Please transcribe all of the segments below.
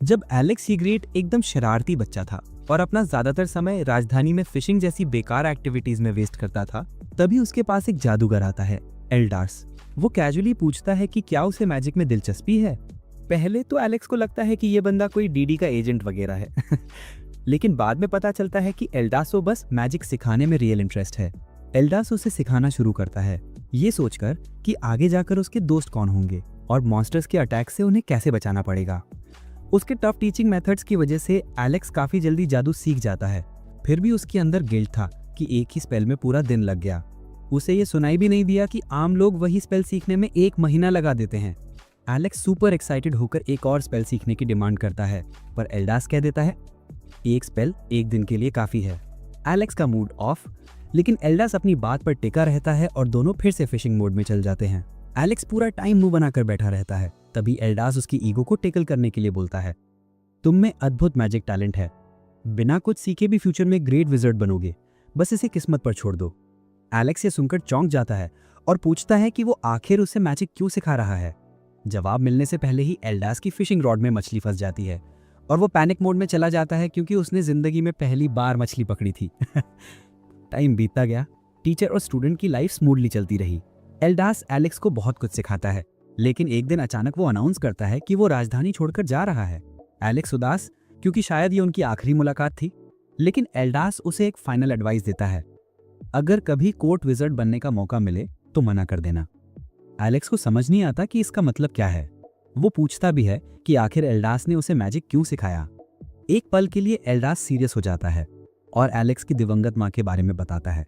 जब एलेक्स ये ग्रेट एकदम शरारती बच्चा था और अपना ज्यादातर समय राजधानी में फिशिंग जैसी बेकार एक्टिविटीज में वेस्ट करता था, तभी उसके पास एक जादूगर आता है, एल्डार्स। वो कैजुअली पूछता है कि क्या उसे मैजिक में दिलचस्पी है। पहले तो एलेक्स को लगता है कि ये बंदा कोई डीडी का एजेंट वगैरह है लेकिन बाद में पता चलता है कि एल्डार्स को बस मैजिक सिखाने में रियल इंटरेस्ट है। एल्डार्स उसे सिखाना शुरू करता है, ये सोचकर कि आगे जाकर उसके दोस्त कौन होंगे और मॉन्स्टर्स के अटैक से उन्हें कैसे बचाना पड़ेगा। उसके टफ टीचिंग मेथड्स की वजह से एलेक्स काफी जल्दी जादू सीख जाता है। फिर भी उसके अंदर गिल्ट था कि एक ही स्पेल में पूरा दिन लग गया। उसे ये सुनाई भी नहीं दिया कि आम लोग वही स्पेल सीखने में 1 महीना लगा देते हैं। एलेक्स सुपर एक्साइटेड होकर एक और स्पेल सीखने की डिमांड करता है, पर एल्डार्स कह देता है एक स्पेल 1 दिन के लिए काफी है। एलेक्स का मूड ऑफ, लेकिन एल्डार्स अपनी बात पर टिका रहता है और दोनों फिर से फिशिंग मोड में चल जाते हैं। एलेक्स पूरा टाइम मुंह बनाकर बैठा रहता है। तभी एल्डार्स उसकी ईगो को टेकल करने के लिए बोलता है, तुम में अद्भुत मैजिक टैलेंट है, बिना कुछ सीखे भी फ्यूचर में ग्रेट विज़र्ड बनोगे, बस इसे किस्मत पर छोड़ दो। एलेक्स ये सुनकर चौंक जाता है और पूछता है कि वो आखिर उसे मैजिक क्यों सिखा रहा है। जवाब मिलने से पहले ही एल्डार्स की फिशिंग रॉड में मछली फंस जाती है और वो पैनिक मोड में चला जाता है क्योंकि उसने जिंदगी में पहली बार मछली पकड़ी थी टाइम बीतता गया, टीचर और स्टूडेंट की लाइफ स्मूथली चलती रही। एल्डार्स एलेक्स को बहुत कुछ सिखाता है, लेकिन एक दिन अचानक वो अनाउंस करता है कि वो राजधानी छोड़कर जा रहा है। एलेक्स उदास, क्योंकि शायद ये उनकी आखिरी मुलाकात थी, लेकिन एल्डार्स उसे एक फाइनल एडवाइस देता है, अगर कभी कोर्ट विज़र्ड बनने का मौका मिले तो मना कर देना। एलेक्स को समझ नहीं आता कि इसका मतलब क्या है। वो पूछता भी है कि आखिर एल्डार्स ने उसे मैजिक क्यों सिखाया। एक पल के लिए एल्डार्स सीरियस हो जाता है और एलेक्स की दिवंगत माँ के बारे में बताता है।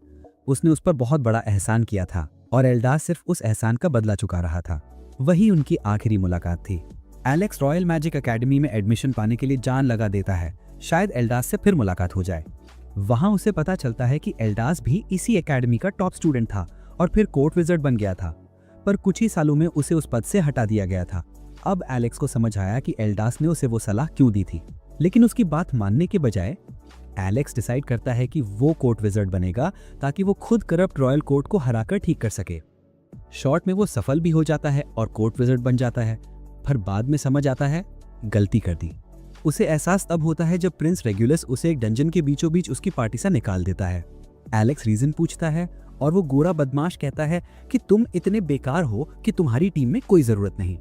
उसने उस पर बहुत बड़ा एहसान किया था और एल्डार्स सिर्फ उस एहसान का बदला चुका रहा था। वही उनकी आखिरी मुलाकात थी। एलेक्स रॉयल मैजिक एकेडमी में एडमिशन पाने के लिए जान लगा देता है, शायद एल्डार्स से फिर मुलाकात हो जाए। वहां उसे पता चलता है कि एल्डार्स भी इसी एकेडमी का टॉप स्टूडेंट था और फिर कोर्ट विज़र्ड बन गया था, पर कुछ ही सालों में उसे उस पद से हटा दिया गया था। अब एलेक्स को समझ आया कि एल्डार्स ने उसे वो सलाह क्यों दी थी, लेकिन उसकी बात मानने के बजाय एलेक्स डिसाइड करता है कि वो कोर्ट विज़र्ड बनेगा ताकि वो खुद करप्ट रॉयल कोर्ट को हराकर ठीक कर सके। शॉर्ट में वो सफल भी हो जाता है और कोर्ट विज़र्ड बन जाता है, पर बाद में समझ आता है गलती कर दी। उसे एहसास तब होता है जब प्रिंस रेगुलस उसे एक डंजन के बीचों बीच उसकी पार्टी से निकाल देता है। एलेक्स रीजन पूछता है और वो गोरा बदमाश कहता है कि तुम इतने बेकार हो कि तुम्हारी टीम में कोई जरूरत नहीं।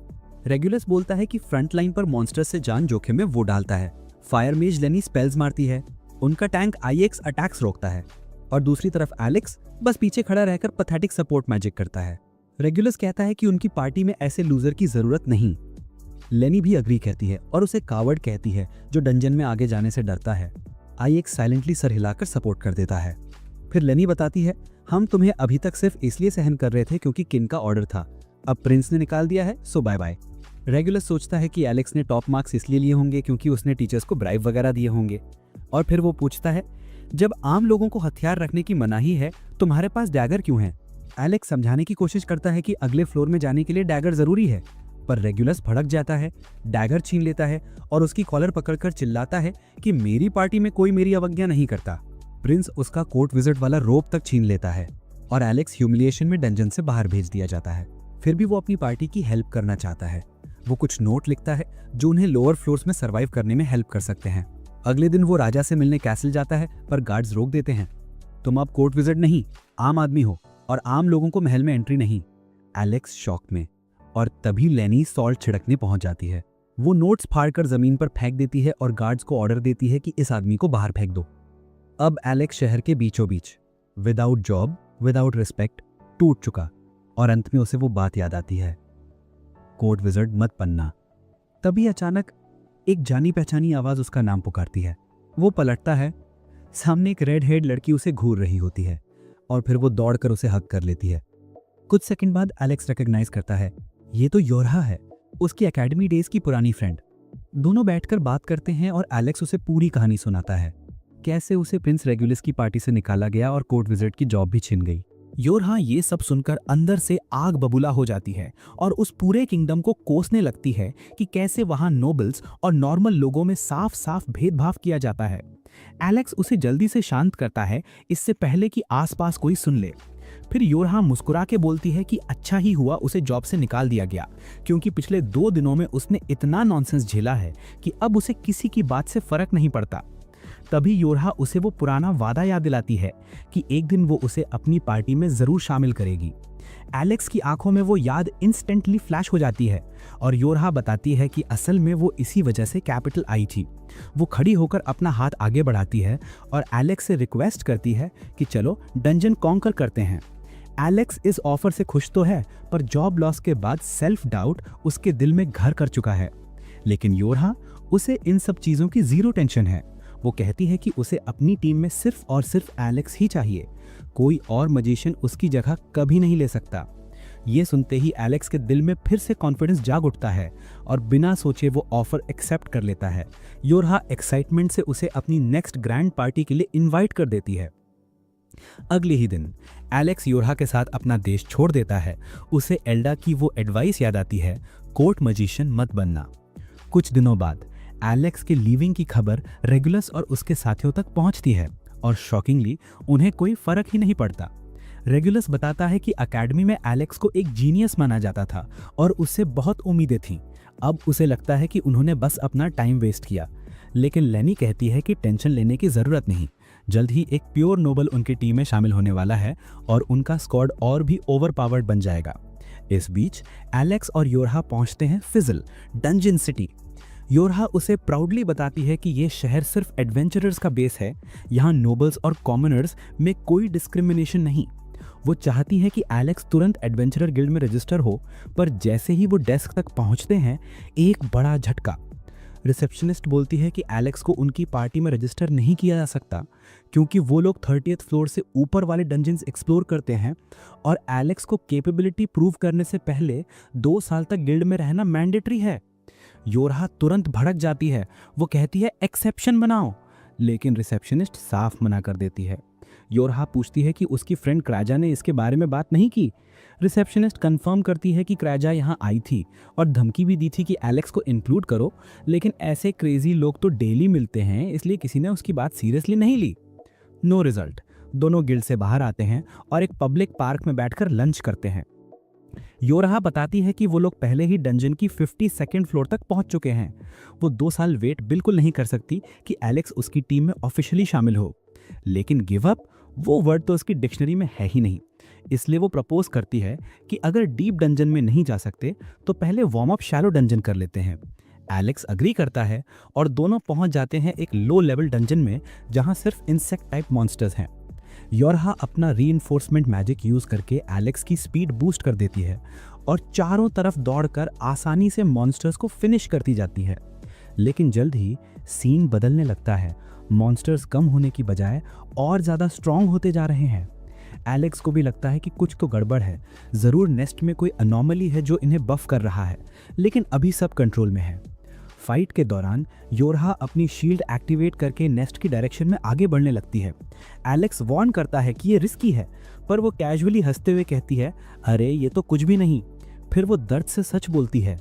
रेगुलस बोलता है कि फ्रंट लाइन पर मॉन्स्टर से जान जोखिम में वो डालता है। फायर मेज लेनी स्पेल्स मारती है, उनका टैंक आईएक्स अटैक्स रोकता है और दूसरी तरफ एलेक्स बस पीछे खड़ा रहकर पैथेटिक सपोर्ट मैजिक करता है। रेगुलस कहता है कि उनकी पार्टी में ऐसे लूजर की जरूरत नहीं। लेनी भी अग्री कहती है और उसे कावर्ड कहती है जो डंजन में आगे जाने से डरता है। आईएक्स साइलेंटली सर हिलाकर सपोर्ट कर देता है। फिर लेनी बताती है, हम तुम्हें अभी तक सिर्फ इसलिए सहन कर रहे थे क्योंकि किन का ऑर्डर था, अब प्रिंस ने निकाल दिया है, सो बाय बाय। रेगुलस सोचता है कि एलेक्स ने टॉप मार्क्स इसलिए लिए होंगे क्योंकि उसने टीचर्स को ब्राइब वगैरह दिए होंगे। और फिर वो पूछता है, जब आम लोगों को हथियार रखने की मनाही है तुम्हारे पास डैगर क्यों है। एलेक्स समझाने की कोशिश करता है कि अगले फ्लोर में जाने के लिए डैगर जरूरी है, पर रेगुलस भड़क जाता है, डैगर छीन लेता है और उसकी कॉलर पकड़कर चिल्लाता है कि मेरी पार्टी में कोई मेरी अवज्ञा नहीं करता। प्रिंस उसका कोर्ट विज़र्ड वाला रोप तक छीन लेता है और एलेक्स ह्यूमिलिएशन में डंजन से बाहर भेज दिया जाता है। फिर भी वो अपनी पार्टी की हेल्प करना चाहता है। वो कुछ नोट लिखता है जो उन्हें लोअर फ्लोर्स में सर्वाइव करने में हेल्प कर सकते हैं। अगले दिन वो राजा से मिलने कैसल जाता है, पर गार्ड्स रोक देते हैं। तुम अब कोर्ट विज़र्ड नहीं, आम आदमी हो और आम लोगों को महल में एंट्री नहीं। एलेक्स शॉक में, और तभी लेनी सॉल्ट छिड़कने पहुंच जाती है। वो नोट्स फाड़कर जमीन पर फेंक देती है और गार्ड्स को ऑर्डर देती है कि इस आदमी को बाहर फेंक दो। अब एलेक्स शहर के बीचों बीच विदाउट जॉब, विदाउट रिस्पेक्ट, टूट चुका, और अंत में उसे वो बात याद आती है, कोर्ट विज़र्ड मत बनना। तभी अचानक एक जानी पहचानी आवाज उसका नाम पुकारती है। वो पलटता है, सामने एक रेड हेड लड़की उसे घूर रही होती है और फिर वो दौड़कर उसे हग कर लेती है। कुछ सेकंड बाद एलेक्स रिकॉग्नाइज करता है, ये तो योरहा है, उसकी एकेडमी डेज की पुरानी फ्रेंड। दोनों बैठकर बात करते हैं और एलेक्स उसे पूरी कहानी सुनाता है, कैसे उसे प्रिंस रेगुलस की पार्टी से निकाला गया और कोर्ट विज़र्ड की जॉब भी छिन गई। योरहा ये सब सुनकर अंदर से आग बबूला हो जाती है और उस पूरे किंगडम को कोसने लगती है कि कैसे वहां नोबल्स और नॉर्मल लोगों में साफ साफ भेदभाव किया जाता है। एलेक्स उसे जल्दी से शांत करता है, इससे पहले कि आसपास कोई सुन ले। फिर योरहा मुस्कुरा के बोलती है कि अच्छा ही हुआ उसे जॉब से निकाल दिया गया, क्योंकि पिछले 2 दिनों में उसने इतना नॉनसेंस झेला है कि अब उसे किसी की बात से फर्क नहीं पड़ता। तभी योरहा उसे वो पुराना वादा याद दिलाती है कि एक दिन वो उसे अपनी पार्टी में जरूर शामिल करेगी। एलेक्स की आंखों में वो याद इंस्टेंटली फ्लैश हो जाती है और योरहा बताती है कि असल में वो इसी वजह से कैपिटल आई थी। वो खड़ी होकर अपना हाथ आगे बढ़ाती है और एलेक्स से रिक्वेस्ट करती है कि चलो डंजन कॉन्कर करते हैं। एलेक्स इस ऑफर से खुश तो है, पर जॉब लॉस के बाद सेल्फ डाउट उसके दिल में घर कर चुका है। लेकिन योरहा उसे इन सब चीज़ों की जीरो टेंशन है। वो कहती है कि उसे अपनी टीम में सिर्फ और सिर्फ एलेक्स ही चाहिए, कोई और मजिशियन उसकी जगह कभी नहीं ले सकता। ये सुनते ही एलेक्स के दिल में फिर से कॉन्फिडेंस जाग उठता है और बिना सोचे वो ऑफर एक्सेप्ट कर लेता है। योरहा एक्साइटमेंट से उसे अपनी नेक्स्ट ग्रैंड पार्टी के लिए इनवाइट कर देती है। अगले ही दिन एलेक्स योरहा के साथ अपना देश छोड़ देता है। उसे एल्डा की वो एडवाइस याद आती है, कोर्ट मजिशियन मत बनना। कुछ दिनों बाद एलेक्स के लीविंग की खबर रेगुलस और उसके साथियों तक पहुंचती है और शॉकिंगली उन्हें कोई फर्क ही नहीं पड़ता। रेगुलस बताता है कि अकेडमी में एलेक्स को एक जीनियस माना जाता था और उससे बहुत उम्मीदें थीं। अब उसे लगता है कि उन्होंने बस अपना टाइम वेस्ट किया। लेकिन लेनी कहती है कि टेंशन लेने की ज़रूरत नहीं, जल्द ही एक प्योर नोबल उनकी टीम में शामिल होने वाला है और उनका स्क्वाड और भी ओवरपावर्ड बन जाएगा। इस बीच एलेक्स और योरहा पहुंचते हैं फिजल डंजन सिटी। योरहा उसे प्राउडली बताती है कि ये शहर सिर्फ एडवेंचरर्स का बेस है, यहाँ नोबल्स और कॉमनर्स में कोई डिस्क्रिमिनेशन नहीं। वो चाहती है कि एलेक्स तुरंत एडवेंचरर गिल्ड में रजिस्टर हो, पर जैसे ही वो डेस्क तक पहुंचते हैं एक बड़ा झटका। रिसेप्शनिस्ट बोलती है कि एलेक्स को उनकी पार्टी में रजिस्टर नहीं किया जा सकता क्योंकि वो लोग 30th फ्लोर से ऊपर वाले डंजन्स एक्सप्लोर करते हैं और एलेक्स को कैपेबिलिटी प्रूव करने से पहले 2 साल तक गिल्ड में रहना मैंडेटरी है। योरहा तुरंत भड़क जाती है। वो कहती है एक्सेप्शन बनाओ, लेकिन रिसेप्शनिस्ट साफ मना कर देती है। योरहा पूछती है कि उसकी फ्रेंड क्राजा ने इसके बारे में बात नहीं की। रिसेप्शनिस्ट कंफर्म करती है कि क्राजा यहाँ आई थी और धमकी भी दी थी कि एलेक्स को इंक्लूड करो, लेकिन ऐसे क्रेजी लोग तो डेली मिलते हैं, इसलिए किसी ने उसकी बात सीरियसली नहीं ली। No result. दोनों गिल्ड से बाहर आते हैं और एक पब्लिक पार्क में बैठकर लंच करते हैं। योरहा बताती है कि वो लोग पहले ही डंजन की 52nd फ्लोर तक पहुंच चुके हैं। वो 2 साल वेट बिल्कुल नहीं कर सकती कि एलेक्स उसकी टीम में ऑफिशियली शामिल हो, लेकिन गिव अप वो वर्ड तो उसकी डिक्शनरी में है ही नहीं। इसलिए वो प्रपोज करती है कि अगर डीप डंजन में नहीं जा सकते तो पहले वार्म अप शैलो डंजन कर लेते हैं। एलेक्स अग्री करता है और दोनों पहुंच जाते हैं एक लो लेवल डंजन में जहां सिर्फ इंसेक्ट टाइप मॉन्स्टर्स हैं। योरहा अपना रीइंफोर्समेंट मैजिक यूज करके एलेक्स की स्पीड बूस्ट कर देती है और चारों तरफ दौड़कर आसानी से मॉन्स्टर्स को फिनिश करती जाती है। लेकिन जल्द ही सीन बदलने लगता है। मॉन्स्टर्स कम होने की बजाय और ज़्यादा स्ट्रॉन्ग होते जा रहे हैं। एलेक्स को भी लगता है कि कुछ तो गड़बड़ है, ज़रूर नेस्ट में कोई अनोमली है जो इन्हें बफ कर रहा है, लेकिन अभी सब कंट्रोल में है। फाइट के दौरान योरहा अपनी शील्ड एक्टिवेट करके नेस्ट की डायरेक्शन में आगे बढ़ने लगती है। एलेक्स वार्न करता है कि ये रिस्की है, पर वो कैजुअली हंसते हुए कहती है, अरे ये तो कुछ भी नहीं। फिर वो दर्द से सच बोलती है,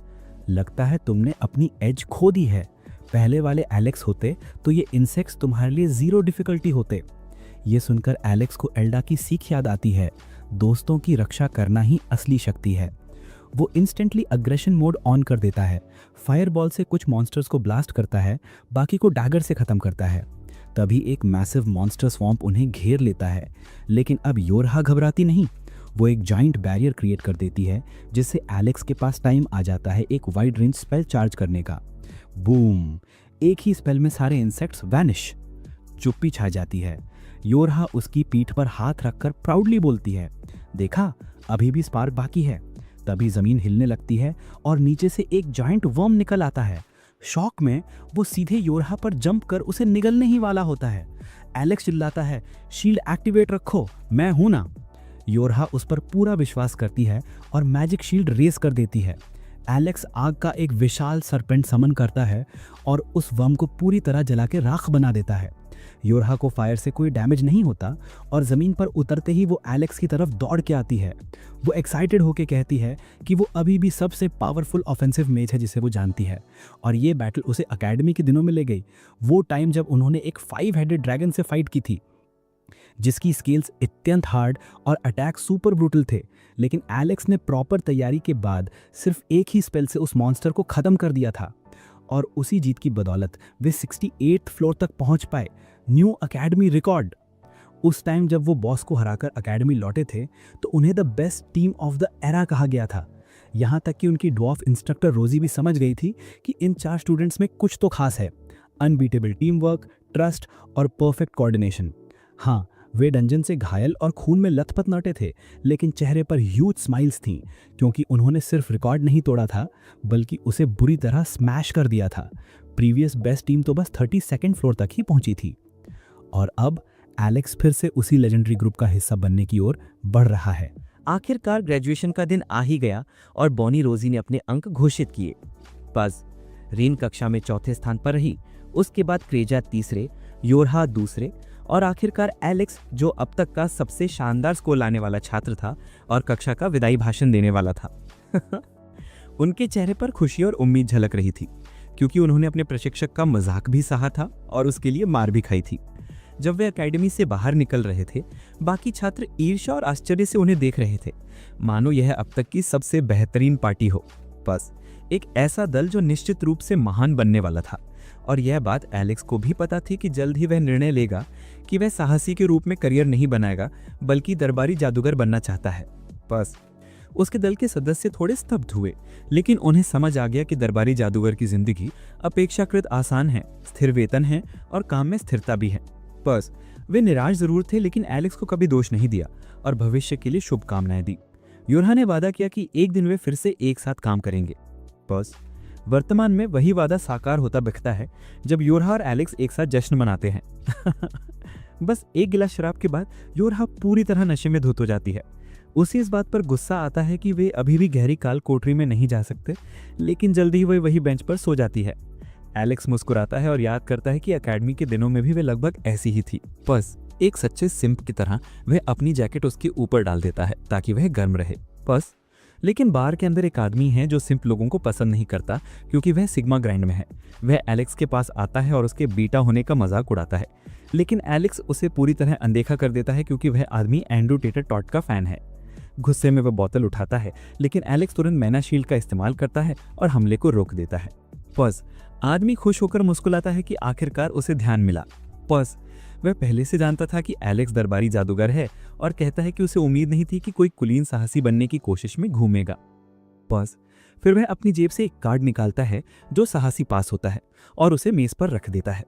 लगता है तुमने अपनी एज खो दी है। पहले वाले एलेक्स होते तो ये इंसेक्ट्स तुम्हारे लिए ज़ीरो डिफिकल्टी होते। ये सुनकर एलेक्स को एल्डा की सीख याद आती है, दोस्तों की रक्षा करना ही असली शक्ति है। वो इंस्टेंटली अग्रेशन मोड ऑन कर देता है, फायरबॉल से कुछ मॉन्स्टर्स को ब्लास्ट करता है, बाकी को डैगर से ख़त्म करता है। तभी एक मैसिव मॉन्स्टर स्वॉम्प उन्हें घेर लेता है, लेकिन अब योरहा घबराती नहीं। वो एक जाइंट बैरियर क्रिएट कर देती है, जिससे एलेक्स के पास टाइम आ जाता है एक वाइड रेंज स्पेल चार्ज करने का। बूम! एक ही स्पेल में सारे इंसेक्ट्स वैनिश। चुप्पी छा जाती है। योरहा उसकी पीठ पर हाथ रखकर प्राउडली बोलती है, देखा अभी भी स्पार्क बाकी है। तभी जमीन हिलने लगती है और नीचे से एक जाइंट वर्म निकल आता है। शॉक में वो सीधे योरहा पर जंप कर उसे निगलने ही वाला होता है। एलेक्स चिल्लाता है, शील्ड एक्टिवेट रखो, मैं हूं ना। योरहा उस पर पूरा विश्वास करती है और मैजिक शील्ड रेस कर देती है। एलेक्स आग का एक विशाल सरपेंट समन करता है और उस वर्म को पूरी तरह जला के राख बना देता है। योरहा को फायर से कोई डैमेज नहीं होता और ज़मीन पर उतरते ही वो एलेक्स की तरफ दौड़ के आती है। वो एक्साइटेड होकर कहती है कि वो अभी भी सबसे पावरफुल ऑफेंसिव मेज है जिसे वो जानती है, और ये बैटल उसे एकेडमी के दिनों में ले गई, वो टाइम जब उन्होंने एक 5 हेडेड ड्रैगन से फाइट की थी। जिसकी स्किल्स अत्यंत हार्ड और अटैक सुपर ब्रूटल थे, लेकिन एलेक्स ने प्रॉपर तैयारी के बाद सिर्फ एक ही स्पेल से उस मॉन्स्टर को खत्म कर दिया था। और उसी जीत की बदौलत वे 68th फ्लोर तक पहुंच पाए, न्यू अकेडमी रिकॉर्ड। उस टाइम जब वो बॉस को हराकर अकेडमी लौटे थे तो उन्हें the best team of the era कहा गया था। यहाँ तक कि उनकी ड्वार्फ इंस्ट्रक्टर रोजी भी समझ गई थी कि इन 4 स्टूडेंट्स में कुछ तो खास है। अनबीटेबल टीम वर्क, ट्रस्ट और परफेक्ट कोऑर्डिनेशन। हाँ, वे डंजन से घायल और खून में लथपथ लौटे थे, लेकिन चेहरे पर ह्यूज स्माइल्स थीं, क्योंकि उन्होंने सिर्फ रिकॉर्ड नहीं तोड़ा था बल्कि उसे बुरी तरह स्मैश कर दिया था। प्रीवियस बेस्ट टीम तो बस 32nd फ्लोर तक ही पहुंची थी। और अब एलेक्स फिर से उसी लेजेंडरी ग्रुप का हिस्सा बनने की ओर बढ़ रहा है। आखिरकार ग्रेजुएशन का दिन आ ही गया और बॉनी रोजी ने अपने अंक घोषित किए। बस रीन कक्षा में चौथे स्थान पर रही, उसके बाद क्रेजा तीसरे, योरहा दूसरे और आखिरकार एलेक्स, जो अब तक का सबसे शानदार स्कोर लाने वाला छात्र था और कक्षा का विदाई भाषण देने वाला था। उनके चेहरे पर खुशी और उम्मीद झलक रही थी, क्योंकि उन्होंने अपने प्रशिक्षक का मजाक भी सहा था और उसके लिए मार भी खाई थी। जब वे एकेडमी से बाहर निकल रहे थे, बाकी छात्र ईर्ष्या और आश्चर्य से उन्हें देख रहे थे, मानो यह अब तक की सबसे बेहतरीन पार्टी हो। बस एक ऐसा दल जो निश्चित रूप से महान बनने वाला था। और यह बात एलेक्स को भी पता थी कि जल्द ही वह निर्णय लेगा कि वह साहसी के रूप में करियर नहीं बनाएगा, बल्कि दरबारी जादूगर बनना चाहता है। बस उसके दल के सदस्य थोड़े स्तब्ध हुए, लेकिन उन्हें समझ आ गया कि दरबारी जादूगर की जिंदगी अपेक्षाकृत आसान है, स्थिर वेतन है और काम में स्थिरता भी है। बस वे निराश जरूर थे, लेकिन एलेक्स को कभी दोष नहीं दिया और भविष्य के लिए शुभकामनाएं दी। योरहा ने वादा किया कि एक दिन वे फिर से एक साथ काम करेंगे। बस वर्तमान में वही वादा साकार होता दिखता है जब योरहा और एलेक्स एक साथ जश्न मनाते हैं। बस एक गिलास शराब के बाद योरहा पूरी तरह नशे में धुत हो जाती है। उसे इस बात पर गुस्सा आता है कि वे अभी भी गहरी काल कोठरी में नहीं जा सकते, लेकिन जल्दी ही वही बेंच पर सो जाती है। एलेक्स मुस्कुराता है और याद करता है कि एकेडमी के दिनों में भी वे लगभग ऐसी ही थी। बस एक सच्चे सिंप की तरह वह अपनी जैकेट उसके ऊपर डाल देता है ताकि वह गर्म रहे। बस लेकिन बार के अंदर एक आदमी है जो सिंप लोगों को पसंद नहीं करता, क्योंकि वह सिग्मा ग्राइंड में है। वह एलेक्स के पास आता है और उसके बीटा होने का मजाक उड़ाता है, लेकिन एलेक्स उसे पूरी तरह अनदेखा कर देता है, क्योंकि वह आदमी एंड्रू टेटर टॉट का फैन है। गुस्से में वह बोतल उठाता है, लेकिन एलेक्स तुरंत मैना शील्ड का इस्तेमाल करता है और हमले को रोक देता है। बस आदमी खुश होकर मुस्कुराता है कि आखिरकार उसे ध्यान मिला। बस वह पहले से जानता था कि एलेक्स दरबारी जादूगर है और कहता है कि उसे उम्मीद नहीं थी कि कोई कुलीन साहसी बनने की कोशिश में घूमेगा। बस फिर वह अपनी जेब से एक कार्ड निकालता है जो साहसी पास होता है और उसे मेज पर रख देता है।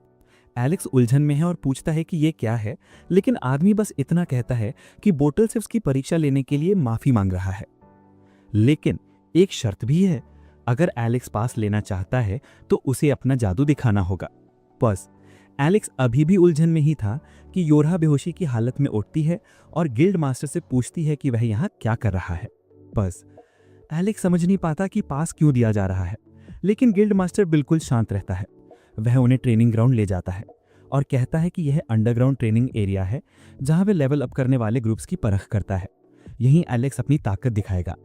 एलेक्स उलझन में है और पूछता है कि यह क्या है, लेकिन आदमी बस इतना कहता है कि बोटल से उसकी परीक्षा लेने के लिए माफी मांग रहा है, लेकिन एक शर्त भी है। अगर एलेक्स पास लेना चाहता है तो उसे अपना जादू दिखाना होगा। बस एलेक्स अभी भी उलझन में ही था कि योरहा बेहोशी की हालत में उठती है और गिल्ड मास्टर से पूछती है कि वह यहाँ क्या कर रहा है। बस एलेक्स समझ नहीं पाता कि पास क्यों दिया जा रहा है, लेकिन गिल्ड मास्टर बिल्कुल शांत रहता है। वह उन्हें ट्रेनिंग ग्राउंड ले जाता है और कहता है कि यह अंडरग्राउंड ट्रेनिंग एरिया है जहां वे लेवल अप करने वाले ग्रुप्स की परख करता है। यहीं एलेक्स अपनी ताकत दिखाएगा।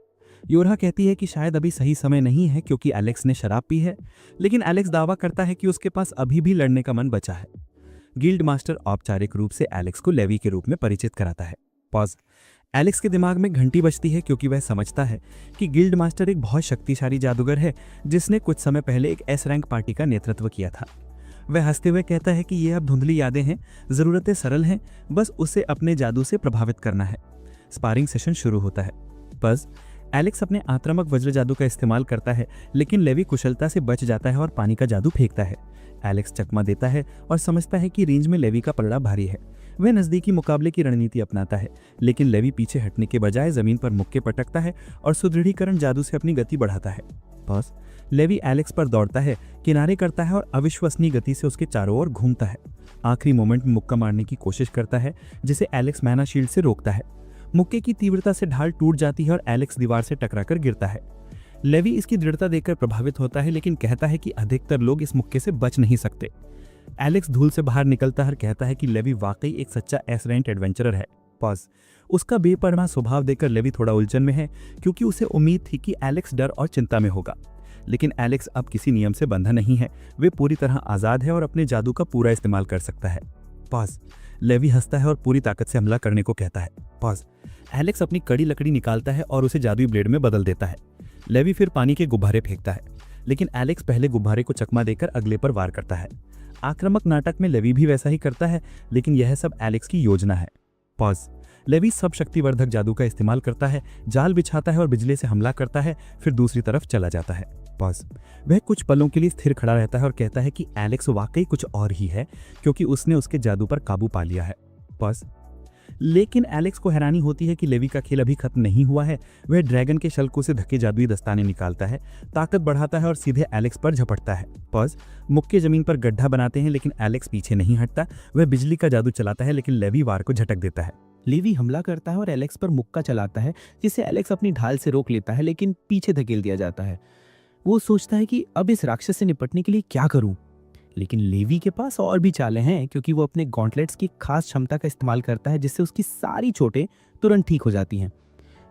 योरहा कहती है कि शायद अभी सही समय नहीं है क्योंकि एलेक्स ने शराब पी है, लेकिन एलेक्स दावा करता है कि उसके पास अभी भी लड़ने का मन बचा है। गिल्ड मास्टर औपचारिक रूप से एलेक्स को लेवी के रूप में परिचित कराता है। पॉज। एलेक्स के दिमाग में घंटी बजती है क्योंकि वह समझता है कि गिल्ड मास्टर एक बहुत शक्तिशाली जादूगर है जिसने कुछ समय पहले एक एस रैंक पार्टी का नेतृत्व किया था। वह हंसते हुए कहता है कि ये अब धुंधली यादें हैं, जरूरतें सरल हैं, बस उसे अपने जादू से प्रभावित करना है। स्पारिंग सेशन शुरू होता है। बस एलेक्स अपने आक्रामक वज्र जादू का इस्तेमाल करता है, लेकिन लेवी कुशलता से बच जाता है और पानी का जादू फेंकता है। एलेक्स चकमा देता है और समझता है कि रेंज में लेवी का पलड़ा भारी है। वह नजदीकी मुकाबले की रणनीति अपनाता है, लेकिन लेवी पीछे हटने के बजाय जमीन पर मुक्के पटकता है और सुदृढ़ीकरण जादू से अपनी गति बढ़ाता है। बस लेवी एलेक्स पर दौड़ता है, किनारे करता है और अविश्वसनीय गति से उसके चारों ओर घूमता है। आखिरी मोमेंट में मुक्का मारने की कोशिश करता है, जिसे एलेक्स मैना शील्ड से रोकता है। मुक्के की तीव्रता से ढाल टूट जाती है और एलेक्स दीवार से टकराकर गिरता है। लेवी इसकी दृढ़ता देखकर प्रभावित होता है, लेकिन कहता है कि अधिकतर लोग इस मुक्के से बच नहीं सकते। एलेक्स धूल से बाहर निकलता है और कहता है कि लेवी वाकई एक सच्चा एस रैंक एडवेंचरर है। पॉज। उसका बेपरवाह स्वभाव देखकर लेवी थोड़ा उलझन में है, क्योंकि उसे उम्मीद थी कि एलेक्स डर और चिंता में होगा, लेकिन एलेक्स अब किसी नियम से बंधा नहीं है। वे पूरी तरह आजाद है और अपने जादू का पूरा इस्तेमाल कर सकता है। पॉज। लेवी हंसता है और पूरी ताकत से हमला करने को कहता है। पॉज। एलेक्स अपनी कड़ी लकड़ी निकालता है और उसे जादुई ब्लेड में बदल देता है। लेवी फिर पानी के गुब्बारे फेंकता है, लेकिन एलेक्स पहले गुब्बारे को चकमा देकर अगले पर वार करता है। आक्रामक नाटक में लेवी भी वैसा ही करता है, लेकिन यह सब एलेक्स की योजना है। पॉज। लेवी सब शक्तिवर्धक जादू का इस्तेमाल करता है, जाल बिछाता है और बिजली से हमला करता है, फिर दूसरी तरफ चला जाता है। पॉज। वह कुछ पलों के लिए स्थिर खड़ा रहता है और कहता है कि एलेक्स वाकई कुछ और ही है, क्योंकि उसने उसके जादू पर काबू पा लिया है। पॉज। लेकिन एलेक्स को हैरानी होती है कि लेवी का खेल अभी खत्म नहीं हुआ है। वह ड्रैगन के शल्कों से ढके जादुई दस्ताने निकालता है, ताकत बढ़ाता है और सीधे एलेक्स पर झपटता है। पॉज। मुक्के जमीन पर गड्ढा बनाते हैं, लेकिन एलेक्स पीछे नहीं हटता। वह बिजली का जादू चलाता है, लेकिन लेवी वार को झटक देता है। लेवी हमला करता है और एलेक्स पर मुक्का चलाता है, जिसे एलेक्स अपनी ढाल से रोक लेता है, लेकिन पीछे धकेल दिया जाता है। वो सोचता है कि अब इस राक्षस से निपटने के लिए क्या करूं, लेकिन लेवी के पास और भी चालें हैं, क्योंकि वो अपने गॉन्टलेट्स की खास क्षमता का इस्तेमाल करता है, जिससे उसकी सारी चोटें तुरंत ठीक हो जाती हैं।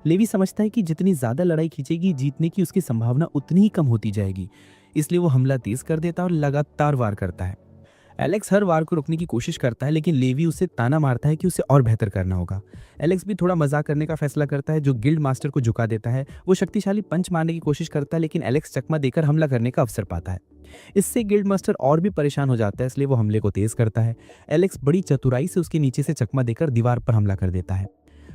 लेवी समझता है कि जितनी ज़्यादा लड़ाई खींचेगी, जीतने की उसकी संभावना उतनी ही कम होती जाएगी, इसलिए वो हमला तेज कर देता है और लगातार वार करता है। एलेक्स हर वार को रोकने की कोशिश करता है, लेकिन लेवी उसे ताना मारता है कि उसे और बेहतर करना होगा। एलेक्स भी थोड़ा मजाक करने का फैसला करता है, जो गिल्ड मास्टर को झुका देता है। वो शक्तिशाली पंच मारने की कोशिश करता है, लेकिन एलेक्स चकमा देकर हमला करने का अवसर पाता है। इससे गिल्ड मास्टर और भी परेशान हो जाता है, इसलिए वो हमले को तेज करता है। एलेक्स बड़ी चतुराई से उसके नीचे से चकमा देकर दीवार पर हमला कर देता है।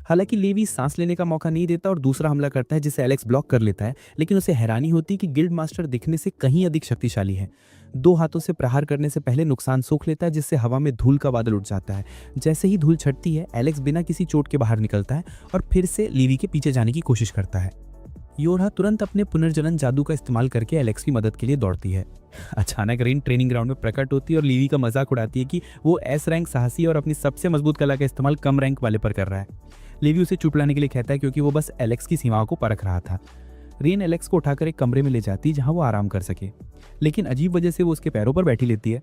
हालांकि लेवी सांस लेने का मौका नहीं देता और दूसरा हमला करता है, जिसे एलेक्स ब्लॉक कर लेता है, लेकिन उसे हैरानी होती है कि गिल्ड मास्टर दिखने से कहीं अधिक शक्तिशाली है। 2 हाथों से प्रहार करने से पहले नुकसान सोख लेता है, जिससे हवा में धूल का बादल उठ जाता है। जैसे ही धूल छटती है, एलेक्स बिना किसी चोट के बाहर निकलता है और फिर से लेवी के पीछे जाने की कोशिश करता है। योरा तुरंत अपने पुनर्जनन जादू का इस्तेमाल करके एलेक्स की मदद के लिए दौड़ती है। अचानक रेन ट्रेनिंग ग्राउंड में प्रकट होती है और लेवी का मजाक उड़ाती है कि वो एस रैंक साहसी और अपनी सबसे मजबूत कला का इस्तेमाल कम रैंक वाले पर कर रहा है। लेवी उसे चुप लाने के लिए कहता है, क्योंकि वो बस एलेक्स की सीमाओं को परख रहा था। रेन एलेक्स को उठाकर एक कमरे में ले जाती है, जहां वो आराम कर सके, लेकिन अजीब वजह से वो उसके पैरों पर बैठी लेती है।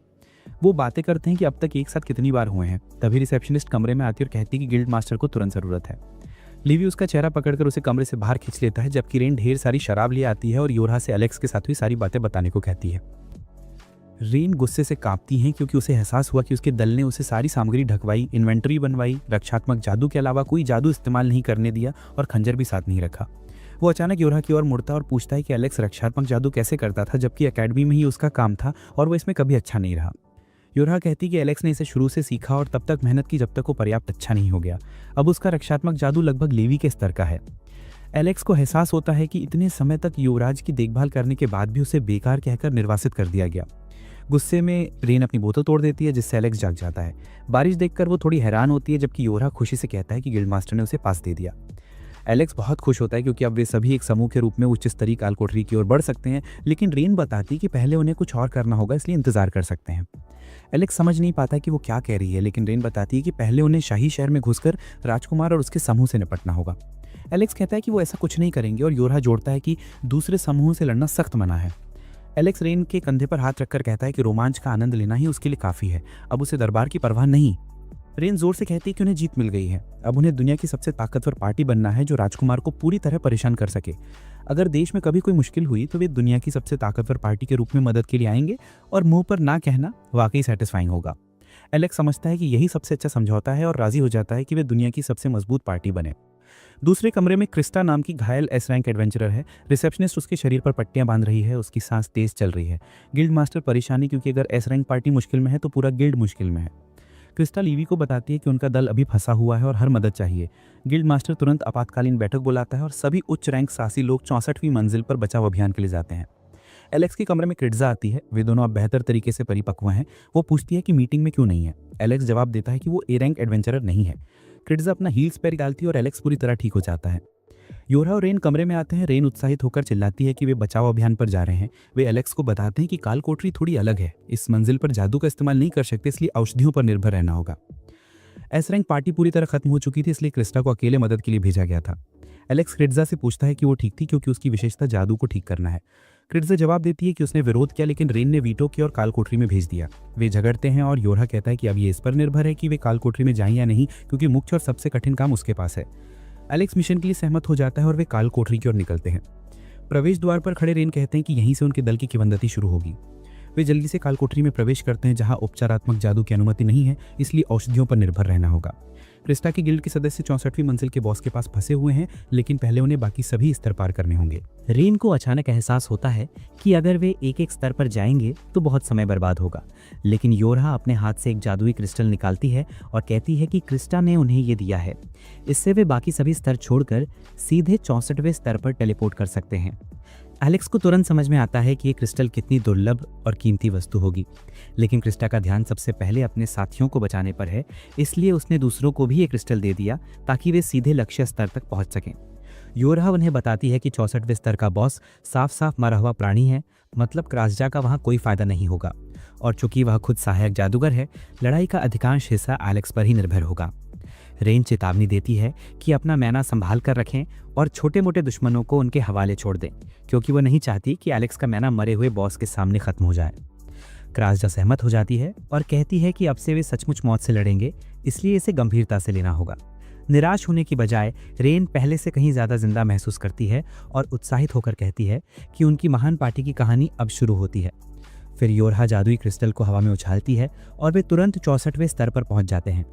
वो बातें करते हैं कि अब तक एक साथ कितनी बार हुए हैं। तभी रिसेप्शनिस्ट कमरे में आती है और कहती है कि गिल्ड मास्टर को तुरंत जरूरत है। लेवी उसका चेहरा पकड़कर उसे कमरे से बाहर खींच लेता है, जबकि रेन ढेर सारी शराब ले आती है और योरा से एलेक्स के साथ हुई सारी बातें बताने को कहती है। रेन गुस्से से कांपती है, क्योंकि उसे एहसास हुआ कि उसके दल ने उसे सारी सामग्री ढकवाई, इन्वेंटरी बनवाई, रक्षात्मक जादू के अलावा कोई जादू इस्तेमाल नहीं करने दिया और खंजर भी साथ नहीं रखा। वो अचानक योरा की ओर मुड़ता और पूछता है कि एलेक्स रक्षात्मक जादू कैसे करता था, जबकि एकेडमी में ही उसका काम था और वो इसमें कभी अच्छा नहीं रहा। योरा कहती कि एलेक्स ने इसे शुरू से सीखा और तब तक मेहनत की जब तक वो पर्याप्त अच्छा नहीं हो गया। अब उसका रक्षात्मक जादू लगभग लेवी के स्तर का है। एलेक्स को एहसास होता है कि इतने समय तक युवराज की देखभाल करने के बाद भी उसे बेकार कहकर निर्वासित कर दिया गया। गुस्से में रेन अपनी बोतल तोड़ देती है, जिससे एलेक्स जाग जाता है। बारिश देखकर वो थोड़ी हैरान होती है, जबकि योरा खुशी से कहता है कि गिल्ड मास्टर ने उसे पास दे दिया। एलेक्स बहुत खुश होता है, क्योंकि अब वे सभी एक समूह के रूप में उच्च स्तरीय कालकोठरी की ओर बढ़ सकते हैं, लेकिन रेन बताती कि पहले उन्हें कुछ और करना होगा, इसलिए इंतजार कर सकते हैं। एलेक्स समझ नहीं पाता कि वो क्या कह रही है, लेकिन रेन बताती है कि पहले उन्हें शाही शहर में घुसकर राजकुमार और उसके समूह से निपटना होगा। एलेक्स कहता है कि वो ऐसा कुछ नहीं करेंगे और योरा जोड़ता है कि दूसरे समूह से लड़ना सख्त मना है। एलेक्स रेन के कंधे पर हाथ रखकर कहता है कि रोमांच का आनंद लेना ही उसके लिए काफी है, अब उसे दरबार की परवाह नहीं। रेन जोर से कहती है कि उन्हें जीत मिल गई है। अब उन्हें दुनिया की सबसे ताकतवर पार्टी बनना है, जो राजकुमार को पूरी तरह परेशान कर सके। अगर देश में कभी कोई मुश्किल हुई तो वे दुनिया की सबसे ताकतवर पार्टी के रूप में मदद के लिए आएंगे, और मुंह पर ना कहना वाकई सेटिस्फाइंग होगा। एलेक्स समझता है कि यही सबसे अच्छा समझौता है और राजी हो जाता है कि वे दुनिया की सबसे मजबूत पार्टी बने। दूसरे कमरे में क्रिस्टा नाम की घायल एस रैंक एडवेंचरर है। रिसेप्शनिस्ट उसके शरीर पर पट्टियां बांध रही है, उसकी सांस तेज चल रही है। गिल्ड मास्टर परेशानी, क्योंकि अगर एस रैंक पार्टी मुश्किल में है तो पूरा गिल्ड मुश्किल में है। क्रिस्टा लीवी को बताती है कि उनका दल अभी फंसा हुआ है और हर मदद चाहिए। गिल्ड मास्टर तुरंत आपातकालीन बैठक बुलाता है और सभी उच्च रैंक साहसी लोग 64वीं मंजिल पर बचाव अभियान के लिए जाते हैं। एलेक्स के कमरे में क्रिड्जा आती है। वे दोनों अब बेहतर तरीके से परिपक्व हैं। वो पूछती है कि मीटिंग में क्यों नहीं है। एलेक्स जवाब देता है कि वो ए रैंक एडवेंचरर नहीं है। क्रिड्जा अपना हील्स पैर डालती है और एलेक्स पूरी तरह ठीक हो जाता है। योरा और रेन कमरे में आते हैं। रेन उत्साहित होकर चिल्लाती है कि वे बचाव अभियान पर जा रहे हैं। वे एलेक्स को बताते हैं कि काल कोठरी थोड़ी अलग है, इस मंजिल पर जादू का इस्तेमाल नहीं कर सकते, इसलिए औषधियों पर निर्भर रहना होगा। एस रैंक पार्टी पूरी तरह खत्म हो चुकी थी, इसलिए क्रिस्टा को अकेले मदद के लिए भेजा गया था। एलेक्स क्रिड्जा से पूछता है कि वो ठीक थी, क्योंकि उसकी विशेषता जादू को ठीक करना है। क्रिड्जा जवाब देती है कि उसने विरोध किया, लेकिन रेन ने वीटो किया और काल कोठरी में भेज दिया। वे झगड़ते हैं और योरा कहता है कि अब ये इस पर निर्भर है कि वे काल कोठरी में जाएं या नहीं, क्योंकि मुख्य और सबसे कठिन काम उसके पास है। एलेक्स मिशन के लिए सहमत हो जाता है और वे काल कोठरी की ओर निकलते हैं। प्रवेश द्वार पर खड़े रेन कहते हैं कि यहीं से उनके दल की किवंदती शुरू होगी। वे जल्दी से कालकोठरी में प्रवेश करते हैं जहां उपचारात्मक जादू की अनुमति नहीं है, इसलिए औषधियों पर निर्भर रहना होगा। क्रिस्टा के गिल्ड के सदस्य 64वीं मंजिल के बॉस के पास फंसे हुए हैं, लेकिन पहले उन्हें बाकी सभी स्तर पार करने होंगे। रेन को अचानक एहसास होता है कि अगर वे एक एक स्तर पर जाएंगे तो बहुत समय बर्बाद होगा, लेकिन योरहा अपने हाथ से एक जादुई क्रिस्टल निकालती है और कहती है कि क्रिस्टा ने उन्हें ये दिया है। इससे वे बाकी सभी स्तर छोड़कर सीधे 64वें स्तर पर टेलीपोर्ट कर सकते हैं। एलेक्स को तुरंत समझ में आता है कि ये क्रिस्टल कितनी दुर्लभ और कीमती वस्तु होगी, लेकिन क्रिस्टा का ध्यान सबसे पहले अपने साथियों को बचाने पर है, इसलिए उसने दूसरों को भी ये क्रिस्टल दे दिया ताकि वे सीधे लक्ष्य स्तर तक पहुंच सकें। योरहा उन्हें बताती है कि 64वें स्तर का बॉस साफ साफ मरा हुआ प्राणी है, मतलब क्रासजा का वहाँ कोई फायदा नहीं होगा, और चूंकि वह खुद सहायक जादूगर है, लड़ाई का अधिकांश हिस्सा एलेक्स पर ही निर्भर होगा। रेन चेतावनी देती है कि अपना मैना संभाल कर रखें और छोटे मोटे दुश्मनों को उनके हवाले छोड़ दें, क्योंकि वह नहीं चाहती कि एलेक्स का मैना मरे हुए बॉस के सामने खत्म हो जाए। क्रासजा सहमत हो जाती है और कहती है कि अब से वे सचमुच मौत से लड़ेंगे, इसलिए इसे गंभीरता से लेना होगा। निराश होने की बजाय रेन पहले से कहीं ज्यादा जिंदा महसूस करती है और उत्साहित होकर कहती है कि उनकी महान पार्टी की कहानी अब शुरू होती है। फिर योरहा जादुई क्रिस्टल को हवा में उछालती है और वे तुरंत 64वें स्तर पर पहुंच जाते हैं।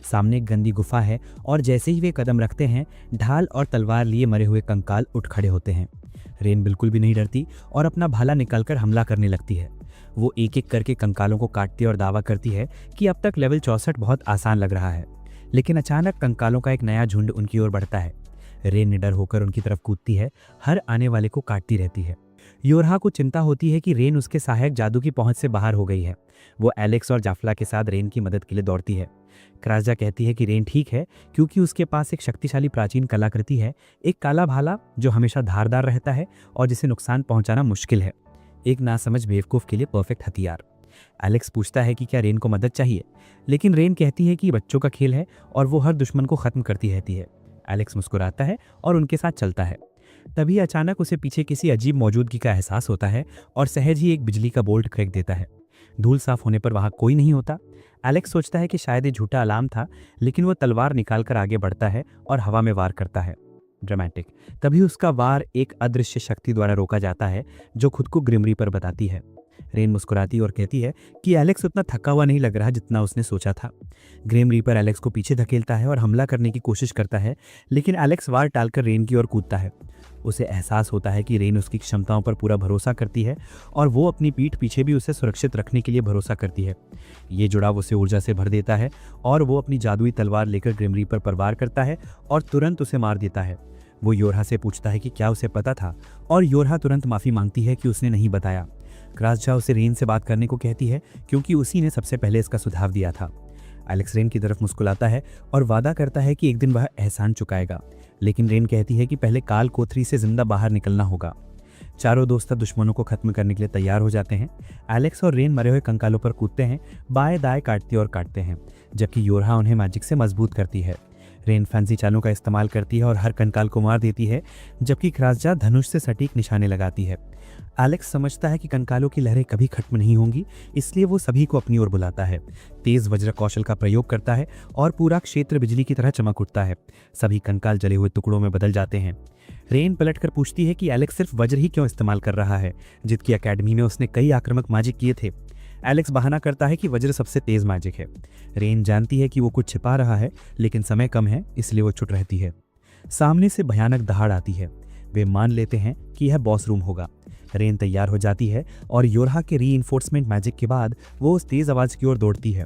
सामने एक गंदी गुफा है और जैसे ही वे कदम रखते हैं, ढाल और तलवार लिए मरे हुए कंकाल उठ खड़े होते हैं। रेन बिल्कुल भी नहीं डरती और अपना भाला निकालकर हमला करने लगती है। वो एक एक करके कंकालों को काटती और दावा करती है कि अब तक लेवल 64 बहुत आसान लग रहा है, लेकिन अचानक कंकालों का एक नया झुंड उनकी ओर बढ़ता है। रेन निडर होकर उनकी तरफ कूदती है, हर आने वाले को काटती रहती है। योरहा को चिंता होती है कि रेन उसके सहायक जादू की पहुंच से बाहर हो गई है। वो एलेक्स और जाफला के साथ रेन की मदद के लिए दौड़ती है। क्रासजा कहती है कि रेन ठीक है क्योंकि उसके पास एक शक्तिशाली प्राचीन कलाकृति है, एक काला भाला जो हमेशा धारदार रहता है और जिसे नुकसान पहुंचाना मुश्किल है। एक नासमझ बेवकूफ के लिए परफेक्ट हथियार। एलेक्स पूछता है कि क्या रेन को मदद चाहिए, लेकिन रेन कहती है कि बच्चों का खेल है और वो हर दुश्मन को खत्म करती रहती है। एलेक्स मुस्कुराता है और उनके साथ चलता है। तभी अचानक उसे पीछे किसी अजीब मौजूदगी का एहसास होता है और सहज ही एक बिजली का बोल्ट फेंक देता है। धूल साफ होने पर वहां कोई नहीं होता। एलेक्स सोचता है कि शायद ये झूठा अलार्म था, लेकिन वो तलवार निकालकर आगे बढ़ता है और हवा में वार करता है। ड्रामेटिक। तभी उसका वार एक अदृश्य शक्ति द्वारा रोका जाता है जो खुद को ग्रिम रीपर बताती है। रेन मुस्कुराती और कहती है कि एलेक्स उतना थका हुआ नहीं लग रहा जितना उसने सोचा था। ग्रिम रीपर एलेक्स को पीछे धकेलता है और हमला करने की कोशिश करता है, लेकिन एलेक्स वार टालकर रेन की ओर कूदता है। उसे एहसास होता है कि रेन उसकी क्षमताओं पर पूरा भरोसा करती है और वो अपनी पीठ पीछे भी उसे सुरक्षित रखने के लिए भरोसा करती है। ये जुड़ाव उसे ऊर्जा से भर देता है और वो अपनी जादुई तलवार लेकर ग्रिम रीपर पर वार करता है और तुरंत उसे मार देता है। वो योरहा से पूछता है कि क्या उसे पता था, और योरहा तुरंत माफी मांगती है कि उसने नहीं बताया। क्रासजा उसे रेन से बात करने को कहती है क्योंकि उसी ने सबसे पहले इसका सुझाव दिया था। एलेक्स रेन की तरफ मुस्कुराता है और वादा करता है कि एक दिन वह एहसान चुकाएगा, लेकिन रेन कहती है कि पहले काल कोठरी से जिंदा बाहर निकलना होगा। चारों दोस्त दुश्मनों को खत्म करने के लिए तैयार हो जाते हैं। एलेक्स और रेन मरे हुए कंकालों पर कूदते हैं, बाएं दाएं काटते और काटते हैं, जबकि योरहा उन्हें मैजिक से मजबूत करती है। रेन फैंसी चालों का इस्तेमाल करती है और हर कंकाल को मार देती है, जबकि क्रासजा धनुष से सटीक निशाने लगाती है। एलेक्स समझता है कि कंकालों की लहरें कभी खत्म नहीं होंगी, इसलिए वो सभी को अपनी ओर बुलाता है। तेज वज्र कौशल का प्रयोग करता है और पूरा क्षेत्र बिजली की तरह चमक उठता है। सभी कंकाल जले हुए टुकड़ों में बदल जाते हैं। रेन पलटकर पूछती है कि एलेक्स सिर्फ वज्र ही क्यों इस्तेमाल कर रहा है, जबकि अकेडमी में उसने कई आक्रामक मैजिक किए थे। एलेक्स बहाना करता है कि वज्र सबसे तेज मैजिक है। रेन जानती है कि वो कुछ छिपा रहा है, लेकिन समय कम है, इसलिए वो चुप रहती है। सामने से भयानक दहाड़ आती है। वे मान लेते हैं कि यह बॉस रूम होगा। रेन तैयार हो जाती है और योरहा के रीइंफोर्समेंट मैजिक के बाद वो उस तेज आवाज की ओर दौड़ती है।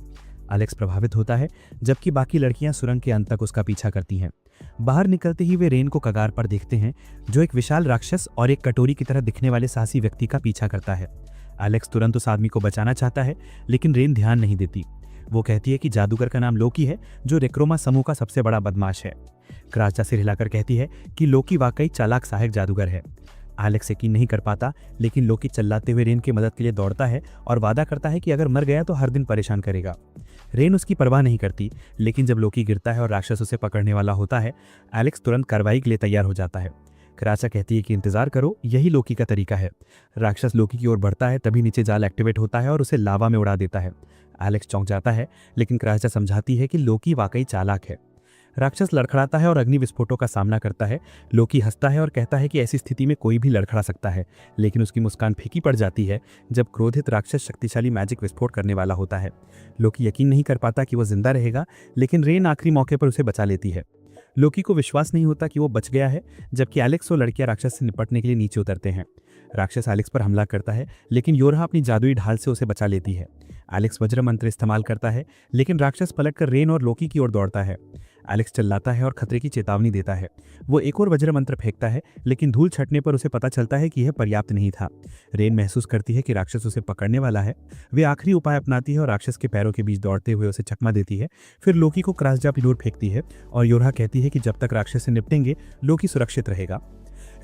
एलेक्स प्रभावित होता है, जबकि बाकी लड़कियां सुरंग के अंत तक उसका पीछा करती हैं। बाहर निकलते ही वे रेन को कगार पर देखते हैं, जो एक विशाल राक्षस और एक कटोरी की तरह दिखने वाले साहसी व्यक्ति का पीछा करता है। एलेक्स तुरंत उस आदमी को बचाना चाहता है, लेकिन रेन ध्यान नहीं देती। वो कहती है कि जादूगर का नाम लोकी है, जो रेक्रोमा समूह का सबसे बड़ा बदमाश है। क्रासजा सिर हिलाकर कहती है कि लोकी वाकई चालाक सहायक जादूगर है। एलेक्स यकीन नहीं कर पाता, लेकिन लोकी चिल्लाते हुए रेन की मदद के लिए दौड़ता है और वादा करता है कि अगर मर गया तो हर दिन परेशान करेगा। रेन उसकी परवाह नहीं करती, लेकिन जब लोकी गिरता है और राक्षस उसे पकड़ने वाला होता है, एलेक्स तुरंत कार्रवाई के लिए तैयार हो जाता है। क्रासजा कहती है कि इंतजार करो, यही लोकी का तरीका है। राक्षस लोकी की ओर बढ़ता है, तभी नीचे जाल एक्टिवेट होता है और उसे लावा में उड़ा देता है। एलेक्स चौंक जाता है, लेकिन क्रासजा समझाती है कि लोकी वाकई चालाक है। राक्षस लड़खड़ाता है और अग्नि विस्फोटों का सामना करता है। लोकी हंसता है और कहता है कि ऐसी स्थिति में कोई भी लड़खड़ा सकता है, लेकिन उसकी मुस्कान फीकी पड़ जाती है जब क्रोधित राक्षस शक्तिशाली मैजिक विस्फोट करने वाला होता है। लोकी यकीन नहीं कर पाता कि वो जिंदा रहेगा, लेकिन रेन आखिरी मौके पर उसे बचा लेती है। लोकी को विश्वास नहीं होता कि वो बच गया है, जबकि एलेक्स और लड़कियां राक्षस से निपटने के लिए नीचे उतरते हैं। राक्षस एलेक्स पर हमला करता है, लेकिन योरहा अपनी जादुई ढाल से उसे बचा लेती है। एलेक्स वज्र मंत्र इस्तेमाल करता है, लेकिन राक्षस पलटकर रेन और लोकी की ओर दौड़ता है। एलेक्स चिल्लाता है और खतरे की चेतावनी देता है। वो एक और वज्र मंत्र फेंकता है, लेकिन धूल छटने पर उसे पता चलता है कि यह पर्याप्त नहीं था। रेन महसूस करती है कि राक्षस उसे पकड़ने वाला है। वे आखिरी उपाय अपनाती है और राक्षस के पैरों के बीच दौड़ते हुए उसे चकमा देती है। फिर लोकी को क्रासजा की ओर फेंकती है और योरहा कहती है कि जब तक राक्षस से निपटेंगे लोकी सुरक्षित रहेगा।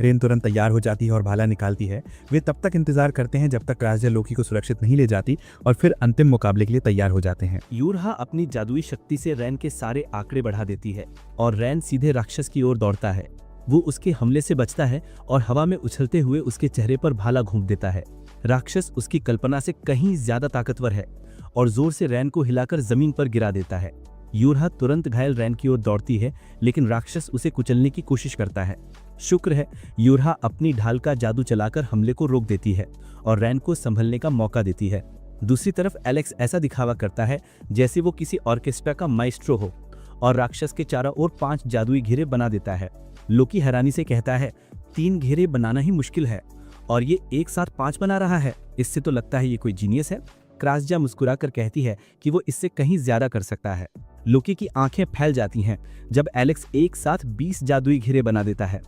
रेन तुरंत तैयार हो जाती है और भाला निकालती है। वे तब तक इंतजार करते हैं जब तक क्रासजा लोकी को सुरक्षित नहीं ले जाती, और फिर अंतिम मुकाबले के लिए तैयार हो जाते हैं। योरहा अपनी जादुई शक्ति से रैन के सारे आंकड़े बढ़ा देती है और रैन सीधे राक्षस की ओर दौड़ता है। वो उसके हमले से बचता है और हवा में उछलते हुए उसके चेहरे पर भाला घूंप देता है। राक्षस उसकी कल्पना से कहीं ज्यादा ताकतवर है और जोर से रैन को हिलाकर जमीन पर गिरा देता है। योरहा तुरंत घायल रैन की ओर दौड़ती है, लेकिन राक्षस उसे कुचलने की कोशिश करता है। शुक्र है योरहा अपनी ढाल का जादू चलाकर हमले को रोक देती है और रैन को संभलने का मौका देती है। दूसरी तरफ एलेक्स ऐसा दिखावा करता है जैसे वो किसी ऑर्केस्ट्रा का माइस्ट्रो हो और राक्षस के चारों ओर 5 जादुई घेरे बना देता है। लोकी हैरानी से कहता है, 3 घेरे बनाना ही मुश्किल है और ये एक साथ 5 बना रहा है, इससे तो लगता है ये कोई जीनियस है। क्रासजा मुस्कुराकर कहती है कि वो इससे कहीं ज्यादा कर सकता है। लोकी की आंखें फैल जाती हैं जब एलेक्स एक साथ 20 जादुई घेरे बना देता है।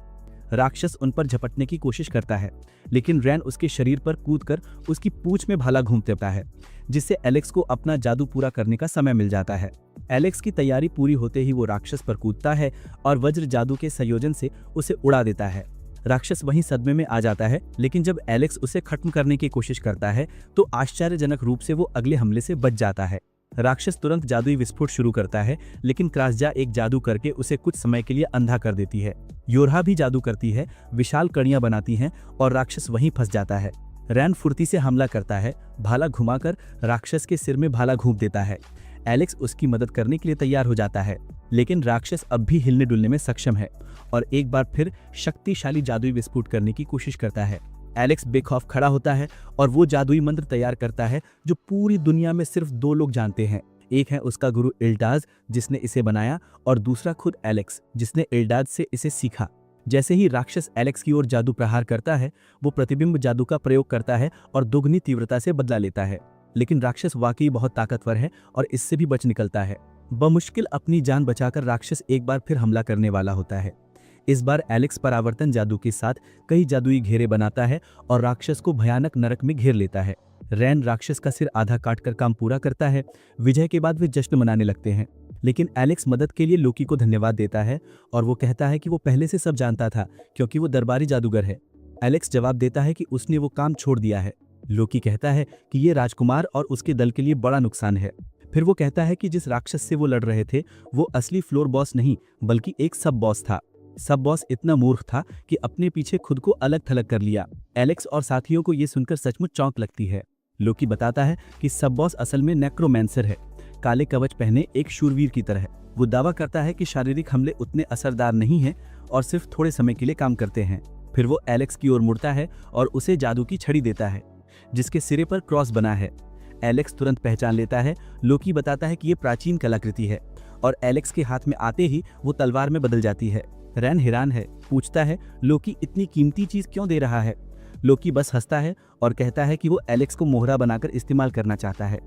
राक्षस उन पर झपटने की कोशिश करता है, लेकिन रैन उसके शरीर पर कूदकर उसकी पूंछ में भाला घूंप देता है, जिससे एलेक्स को अपना जादू पूरा करने का समय मिल जाता है। एलेक्स की तैयारी पूरी होते ही वो राक्षस पर कूदता है और वज्र जादू के संयोजन से उसे उड़ा देता है। राक्षस वहीं सदमे में आ जाता है, लेकिन जब एलेक्स उसे खत्म करने की कोशिश करता है तो आश्चर्यजनक रूप से वो अगले हमले से बच जाता है। राक्षस तुरंत जादुई विस्फोट शुरू करता है, लेकिन क्रासजा एक जादू करके उसे कुछ समय के लिए अंधा कर देती है। योरहा भी जादू करती है, विशाल कड़ियां बनाती हैं और राक्षस वहीं फंस जाता है। रैन फुर्ती से हमला करता है, भाला घुमाकर राक्षस के सिर में भाला घूंप देता है। एलेक्स उसकी मदद करने के लिए तैयार हो जाता है, लेकिन राक्षस अब भी हिलने डुलने में सक्षम है और एक बार फिर शक्तिशाली जादुई विस्फोट करने की कोशिश करता है। एलेक्स बेखौफ खड़ा होता है और वो जादुई मंत्र तैयार करता है जो पूरी दुनिया में सिर्फ 2 लोग जानते हैं। एक है उसका गुरु इल्डाज, जिसने इसे बनाया, और दूसरा खुद एलेक्स, जिसने इल्डाज से इसे सीखा। जैसे ही राक्षस एलेक्स की ओर जादू प्रहार करता है, वो प्रतिबिंब जादू का प्रयोग करता है और दोगुनी तीव्रता से बदला लेता है। लेकिन राक्षस वाकई बहुत ताकतवर है और इससे भी बच निकलता है। बमुश्किल अपनी जान बचाकर राक्षस एक बार फिर हमला करने वाला होता है। इस बार एलेक्स परावर्तन जादू के साथ कई जादुई घेरे बनाता है और राक्षस को भयानक नरक में घेर लेता है। रैन राक्षस का सिर आधा काटकर काम पूरा करता है। विजय के बाद वे जश्न मनाने लगते हैं, लेकिन एलेक्स मदद के लिए लोकी को धन्यवाद देता है और वो कहता है कि वो पहले से सब जानता था क्योंकि वो दरबारी जादूगर है। एलेक्स जवाब देता है कि उसने वो काम छोड़ दिया है। लोकी कहता है कि ये राजकुमार और उसके दल के लिए बड़ा नुकसान है। फिर वो कहता है कि जिस राक्षस से वो लड़ रहे थे वो असली फ्लोर बॉस नहीं बल्कि एक सब बॉस था। सब बॉस इतना मूर्ख था कि अपने पीछे खुद को अलग थलग कर लिया। एलेक्स और साथियों को ये सुनकर सचमुच चौंक लगती है। लोकी बताता है कि सब बॉस असल में नेक्रोमैंसर है, काले कवच पहने एक शूरवीर की तरह। वो दावा करता है कि शारीरिक हमले उतने असरदार नहीं हैं और सिर्फ थोड़े समय के लिए काम करते हैं। फिर वो एलेक्स की ओर मुड़ता है और उसे जादू की छड़ी देता है जिसके सिरे पर क्रॉस बना है। एलेक्स तुरंत पहचान लेता है। लोकी बताता है कि ये प्राचीन कलाकृति है और एलेक्स के हाथ में आते ही वो तलवार में बदल जाती है। रैन हैरान है, पूछता है लोकी इतनी कीमती चीज क्यों दे रहा है। लोकी बस हंसता है और कहता है कि वो एलेक्स को मोहरा बनाकर इस्तेमाल करना चाहता है।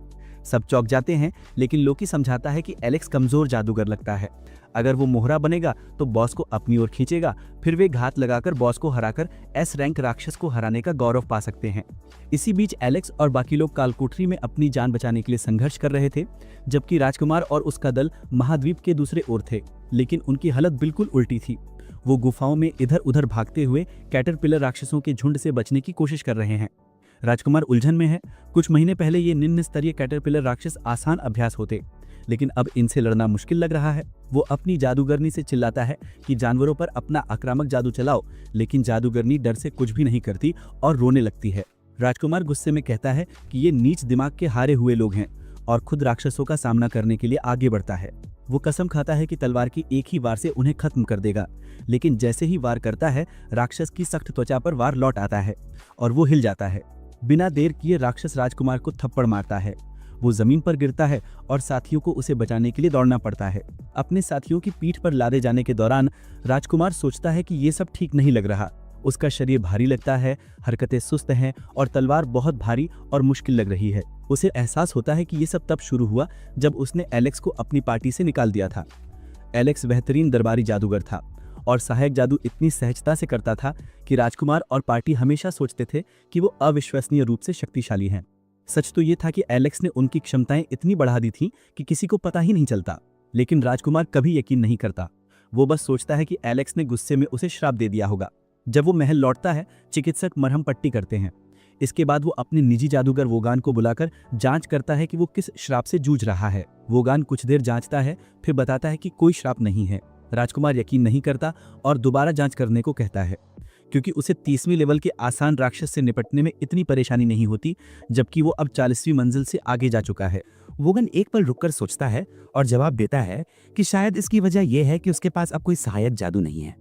सब चौंक जाते हैं, लेकिन लोकी समझाता है कि एलेक्स कमजोर जादूगर लगता है। अगर वो मोहरा बनेगा तो बॉस को अपनी ओर खींचेगा, फिर वे घात लगाकर बॉस को हराकर एस रैंक राक्षस को हराने का गौरव पा सकते हैं। इसी बीच एलेक्स और बाकी लोग कालकोठरी में अपनी जान बचाने के लिए संघर्ष कर रहे थे, जबकि राजकुमार और उसका दल महाद्वीप के दूसरे ओर थे, लेकिन उनकी हालत बिल्कुल उल्टी थी। वो गुफाओं में इधर उधर भागते हुए कैटरपिलर राक्षसों के झुंड से बचने की कोशिश कर रहे हैं। राजकुमार उलझन में है। कुछ महीने पहले ये निम्न स्तरीय कैटरपिलर राक्षस आसान अभ्यास होते, लेकिन अब इनसे लड़ना मुश्किल लग रहा है। वो अपनी जादूगरनी से चिल्लाता है कि जानवरों पर अपना आक्रामक जादू चलाओ, लेकिन जादूगरनी डर से कुछ भी नहीं करती और रोने लगती है। राजकुमार गुस्से में कहता है कि ये नीच दिमाग के हारे हुए लोग हैं और खुद राक्षसों का सामना करने के लिए आगे बढ़ता है। वो कसम खाता है कि तलवार की एक ही वार से उन्हें खत्म कर देगा, लेकिन जैसे ही वार करता है राक्षस की सख्त त्वचा पर वार लौट आता है और वो हिल जाता है। बिना देर किए राक्षस राजकुमार को थप्पड़ मारता है। वो जमीन पर गिरता है और साथियों को उसे बचाने के लिए दौड़ना पड़ता है। अपने साथियों की पीठ पर लादे जाने के दौरान राजकुमार सोचता है कि ये सब ठीक नहीं लग रहा। उसका शरीर भारी लगता है, हरकतें सुस्त हैं और तलवार बहुत भारी और मुश्किल लग रही है। उसे एहसास होता है कि ये सब तब शुरू हुआ जब उसने एलेक्स को अपनी पार्टी से निकाल दिया था। एलेक्स बेहतरीन दरबारी जादूगर था और सहायक जादू इतनी सहजता से करता था कि राजकुमार और पार्टी हमेशा सोचते थे कि वो अविश्वसनीय रूप से शक्तिशाली हैं। सच तो ये था कि एलेक्स ने उनकी क्षमताएं इतनी बढ़ा दी थीं कि किसी को पता ही नहीं चलता, लेकिन राजकुमार कभी यकीन नहीं करता। वो बस सोचता है कि एलेक्स ने गुस्से में उसे श्राप दे दिया होगा। जब वो महल लौटता है, चिकित्सक मरहम पट्टी करते हैं। इसके बाद वो अपने निजी जादूगर वोगान को बुलाकर जांच करता है कि वो किस श्राप से जूझ रहा है। वोगान कुछ देर जांचता है, फिर बताता है कि कोई श्राप नहीं है। राजकुमार यकीन नहीं करता और दोबारा जांच करने को कहता है, क्योंकि उसे 30वीं लेवल के आसान राक्षस से निपटने में इतनी परेशानी नहीं होती, जबकि वो अब 40वीं मंजिल से आगे जा चुका है। वोगन एक पल रुककर सोचता है और जवाब देता है कि शायद इसकी वजह यह है कि उसके पास अब कोई सहायक जादू नहीं है।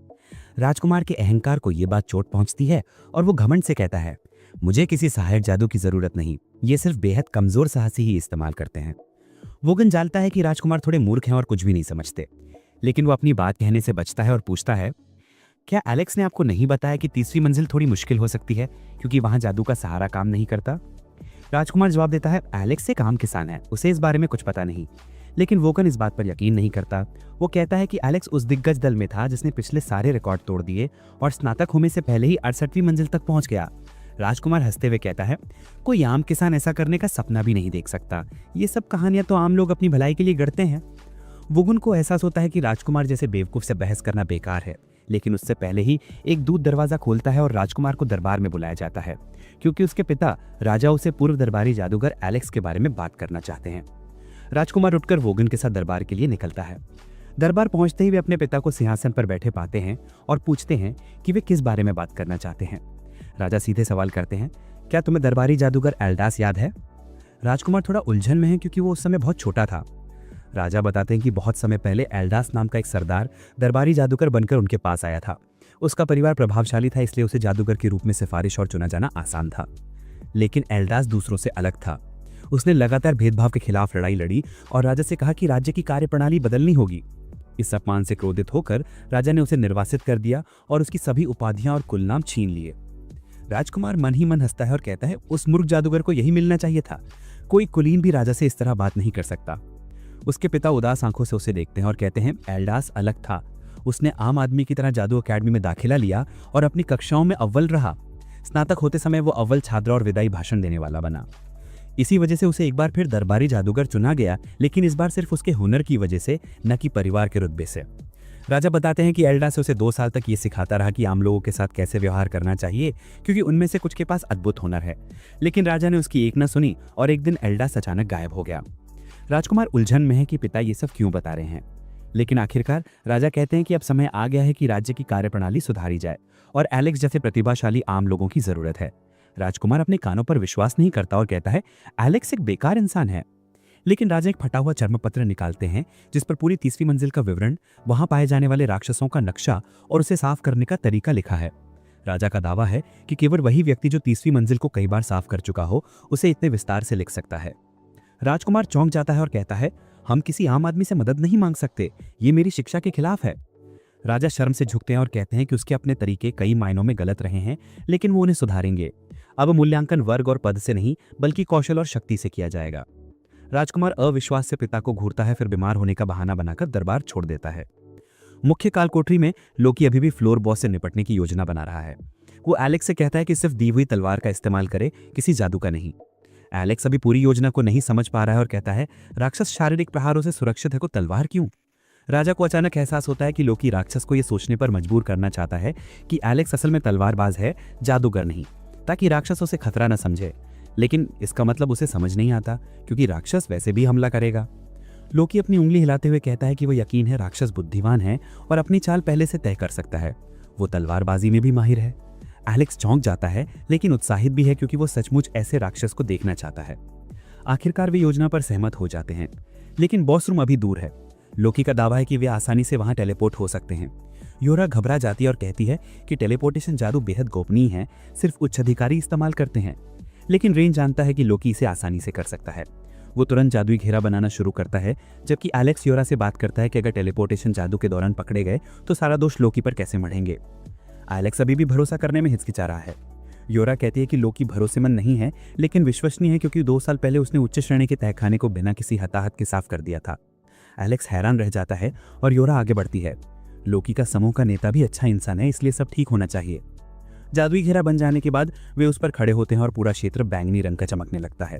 राजकुमार के अहंकार को यह बात चोट पहुंचती है और वो घमंड से कहता है, मुझे किसी सहायक जादू की जरूरत नहीं, ये सिर्फ बेहद कमजोर साहसी ही इस्तेमाल करते हैं। वोगन जानता है कि राजकुमार थोड़े मूर्ख हैं और कुछ भी नहीं समझते, लेकिन वो अपनी बात कहने से बचता है और पूछता है, क्या एलेक्स ने आपको नहीं बताया कि 30वीं मंजिल थोड़ी मुश्किल हो सकती है क्योंकि वहां जादू का सहारा काम नहीं करता? राजकुमार जवाब देता है, एलेक्स एक आम किसान है, उसे इस बारे में कुछ पता नहीं। लेकिन वोगन इस बात पर यकीन नहीं करता। वो कहता है कि एलेक्स उस दिग्गज दल में था जिसने पिछले सारे रिकॉर्ड तोड़ दिए और स्नातक होने से पहले ही 68वीं मंजिल तक पहुंच गया। राजकुमार हंसते हुए कहता है, कोई आम किसान ऐसा करने का सपना भी नहीं देख सकता, ये सब कहानियां तो आम लोग अपनी भलाई के लिए गढ़ते हैं। वोगन को एहसास होता है कि राजकुमार जैसे बेवकूफ से बहस करना बेकार है, लेकिन उससे पहले ही एक दूत दरवाजा खोलता है और राजकुमार को दरबार में बुलाया जाता है, क्योंकि उसके पिता राजा उसे पूर्व दरबारी जादूगर एलेक्स के बारे में बात करना चाहते हैं। राजकुमार उठकर वोगन के साथ दरबार के लिए निकलता है। दरबार पहुंचते ही वे अपने पिता को सिंहासन पर बैठे पाते हैं और पूछते हैं कि वे किस बारे में बात करना चाहते हैं। राजा सीधे सवाल करते हैं, क्या तुम्हें दरबारी जादूगर एल्डास याद है? राजकुमार थोड़ा उलझन में है क्योंकि वो उस समय बहुत छोटा था। राजा बताते हैं कि बहुत समय पहले एल्डास नाम का एक सरदार दरबारी जादूगर बनकर उनके पास आया था। उसका परिवार प्रभावशाली था, इसलिए उसे जादूगर के रूप में सिफारिश और चुना जाना आसान था। लेकिन एल्डास दूसरों से अलग था। उसने लगातार भेदभाव के खिलाफ लड़ाई लड़ी और राजा से कहा कि राज्य की कार्यप्रणाली बदलनी होगी। इस अपमान से क्रोधित होकर राजा ने उसे निर्वासित कर दिया और उसकी सभी उपाधियां और कुलनाम छीन लिए। राजकुमार मन ही मन हंसता है और कहता है, उस मूर्ख जादूगर को यही मिलना चाहिए था। कोई कुलीन भी राजा से इस तरह बात नहीं कर सकता। उसके पिता उदास आंखों से उसे देखते हैं और कहते हैं, एल्डास अलग था। उसने आम आदमी की तरह जादू अकेडमी में दाखिला लिया और अपनी कक्षाओं में अव्वल रहा। स्नातक होते समय वो अव्वल छात्र और विदाई भाषण देने वाला बना। इसी वजह से उसे एक बार फिर दरबारी जादूगर चुना गया, लेकिन इस बार सिर्फ उसके हुनर की वजह से, न कि परिवार के रुतबे से। राजा बताते हैं कि एल्डास उसे 2 साल तक ये सिखाता रहा कि आम लोगों के साथ कैसे व्यवहार करना चाहिए, क्योंकि उनमें से कुछ के पास अद्भुत हुनर है। लेकिन राजा ने उसकी एक न सुनी और एक दिन एल्डास अचानक गायब हो गया। राजकुमार उलझन में है कि पिता ये सब क्यों बता रहे हैं, लेकिन आखिरकार राजा कहते हैं कि अब समय आ गया है कि राज्य की कार्यप्रणाली सुधारी जाए और एलेक्स जैसे प्रतिभाशाली आम लोगों की जरूरत है। राजकुमार अपने कानों पर विश्वास नहीं करता और कहता है, एलेक्स एक बेकार इंसान है। लेकिन राजा एक फटा हुआ चर्मपत्र निकालते हैं जिस पर पूरी 30वीं मंजिल का विवरण, वहां पाए जाने वाले राक्षसों का नक्शा और उसे साफ करने का तरीका लिखा है। राजा का दावा है कि केवल वही व्यक्ति जो 30वीं मंजिल को कई बार साफ कर चुका हो उसे इतने विस्तार से लिख सकता है। राजकुमार चौंक जाता है और कहता है, हम किसी आम आदमी से मदद नहीं मांग सकते, ये मेरी शिक्षा के खिलाफ है। राजा शर्म से झुकते हैं और कहते हैं कि उसके अपने तरीके कई मायनों में गलत रहे हैं, लेकिन वो उन्हें सुधारेंगे। अब मूल्यांकन वर्ग और पद से नहीं बल्कि कौशल और शक्ति से किया जाएगा। राजकुमार अविश्वास से पिता को घूरता है, फिर बीमार होने का बहाना बनाकर दरबार छोड़ देता है। मुख्य काल कोठरी में लोकी अभी भी फ्लोर बॉस से निपटने की योजना बना रहा है। वो एलेक्स से कहता है कि सिर्फ दी हुई तलवार का इस्तेमाल करे, किसी जादू का नहीं। एलेक्स अभी पूरी योजना को नहीं समझ पा रहा है और कहता है, राक्षस शारीरिक प्रहारों से सुरक्षित है को तलवार क्यों? राजा को अचानक एहसास होता है कि लोकी राक्षस को यह सोचने पर मजबूर करना चाहता है कि एलेक्स असल में तलवारबाज है, जादूगर नहीं, ताकि राक्षस उसे खतरा न समझे। लेकिन इसका मतलब उसे समझ नहीं आता, क्योंकि राक्षस वैसे भी हमला करेगा। लोकी अपनी उंगली हिलाते हुए कहता है कि वो यकीन है राक्षस बुद्धिमान है और अपनी चाल पहले से तय कर सकता है। वो तलवारबाजी में भी माहिर है। एलेक्स चौंक जाता है, लेकिन उत्साहित भी है क्योंकि वो सचमुच ऐसे राक्षस को देखना चाहता है। आखिरकार वे योजना पर सहमत हो जाते हैं, लेकिन बॉस रूम अभी दूर है। लोकी का दावा है कि वे आसानी से वहां टेलीपोर्ट हो सकते हैं। योरा घबरा जाती है और कहती है कि टेलीपोर्टेशन जादू बेहद गोपनीय है, सिर्फ उच्च अधिकारी इस्तेमाल करते हैं। लेकिन रेन जानता है कि लोकी इसे आसानी से कर सकता है। वो तुरंत जादुई घेरा बनाना शुरू करता है, जबकि एलेक्स योरा से बात करता है कि अगर टेलीपोर्टेशन जादू के दौरान पकड़े गए तो सारा दोष लोकी पर कैसे मढ़ेंगे। एलेक्स अभी भी भरोसा करने में हिचकिचा रहा है। योरा कहती है कि लोकी भरोसेमंद नहीं है, लेकिन विश्वसनीय है क्योंकि 2 साल पहले उसने उच्च श्रेणी के तहखाने को बिना किसी हताहत के साफ कर दिया था। एलेक्स हैरान रह जाता है और योरा आगे बढ़ती है। लोकी का समूह का नेता भी अच्छा इंसान है, इसलिए सब ठीक होना चाहिए। जादुई घेरा बन जाने के बाद वे उस पर खड़े होते हैं और पूरा क्षेत्र बैंगनी रंग का चमकने लगता है।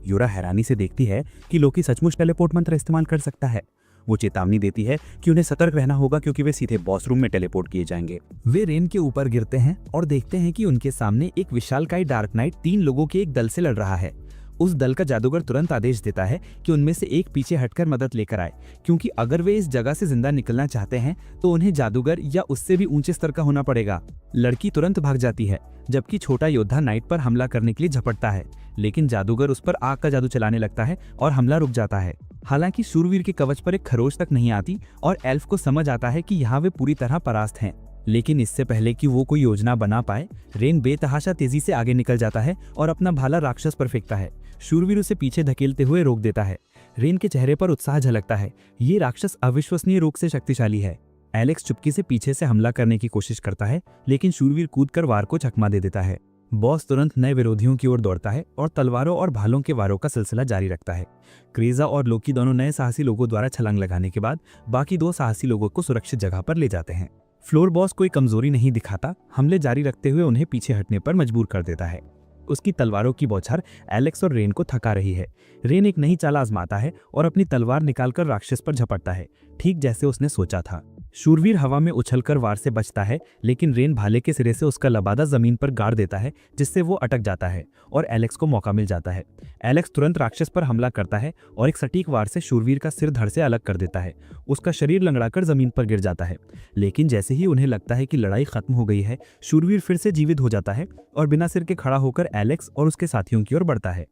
योरा हैरानी से देखती है कि लोकी सचमुच टेलीपोर्ट मंत्र इस्तेमाल कर सकता है। वो चेतावनी देती है कि उन्हें सतर्क रहना होगा क्योंकि वे सीधे बॉस रूम में टेलीपोर्ट किए जाएंगे। वे रेन के ऊपर गिरते हैं और देखते हैं कि उनके सामने एक विशालकाय डार्क नाइट 3 लोगों के एक दल से लड़ रहा है। उस दल का जादूगर तुरंत आदेश देता है कि उनमें से एक पीछे हटकर मदद लेकर आए, क्योंकि अगर वे इस जगह से जिंदा निकलना चाहते हैं तो उन्हें जादूगर या उससे भी ऊंचे स्तर का होना पड़ेगा। लड़की तुरंत भाग जाती है, जबकि छोटा योद्धा नाइट पर हमला करने के लिए झपटता है, लेकिन जादूगर उस पर आग का जादू चलाने लगता है और हमला रुक जाता है। हालांकि शूरवीर के कवच पर एक खरोच तक नहीं आती और एल्फ को समझ आता है कि यहाँ वे पूरी तरह परास्त हैं। लेकिन इससे पहले कि वो कोई योजना बना पाए, रेन बेतहाशा तेजी से आगे निकल जाता है और अपना भाला राक्षस पर फेंकता है। शूरवीर उसे पीछे धकेलते हुए रोक देता है। रेन के चेहरे पर उत्साह झलकता है। ये राक्षस अविश्वसनीय रूप से शक्तिशाली है। एलेक्स चुपके से पीछे से हमला करने की कोशिश करता है, लेकिन शूरवीर कूदकर वार को चकमा दे देता है। बॉस तुरंत नए विरोधियों की ओर दौड़ता है और तलवारों और भालों के वारों का सिलसिला जारी रखता है। क्रेजा और लोकी दोनों नए साहसी लोगों द्वारा छलांग लगाने के बाद बाकी 2 साहसी लोगों को सुरक्षित जगह पर ले जाते हैं। फ्लोर बॉस कोई कमजोरी नहीं दिखाता, हमले जारी रखते हुए उन्हें पीछे हटने पर मजबूर कर देता है। उसकी तलवारों की बौछार एलेक्स और रेन को थका रही है। रेन एक नई चाल आजमाता है और अपनी तलवार निकालकर राक्षस पर झपटता है, ठीक जैसे उसने सोचा था। शूरवीर हवा में उछलकर वार से बचता है, लेकिन रेन भाले के सिरे से उसका लबादा जमीन पर गाड़ देता है, जिससे वो अटक जाता है और एलेक्स को मौका मिल जाता है। एलेक्स तुरंत राक्षस पर हमला करता है और एक सटीक वार से शूरवीर का सिर धड़ से अलग कर देता है। उसका शरीर लंगड़ाकर जमीन पर गिर जाता है, लेकिन जैसे ही उन्हें लगता है कि लड़ाई खत्म हो गई है, शूरवीर फिर से जीवित हो जाता है और बिना सिर के खड़ा होकर एलेक्स और उसके साथियों की ओर बढ़ता है।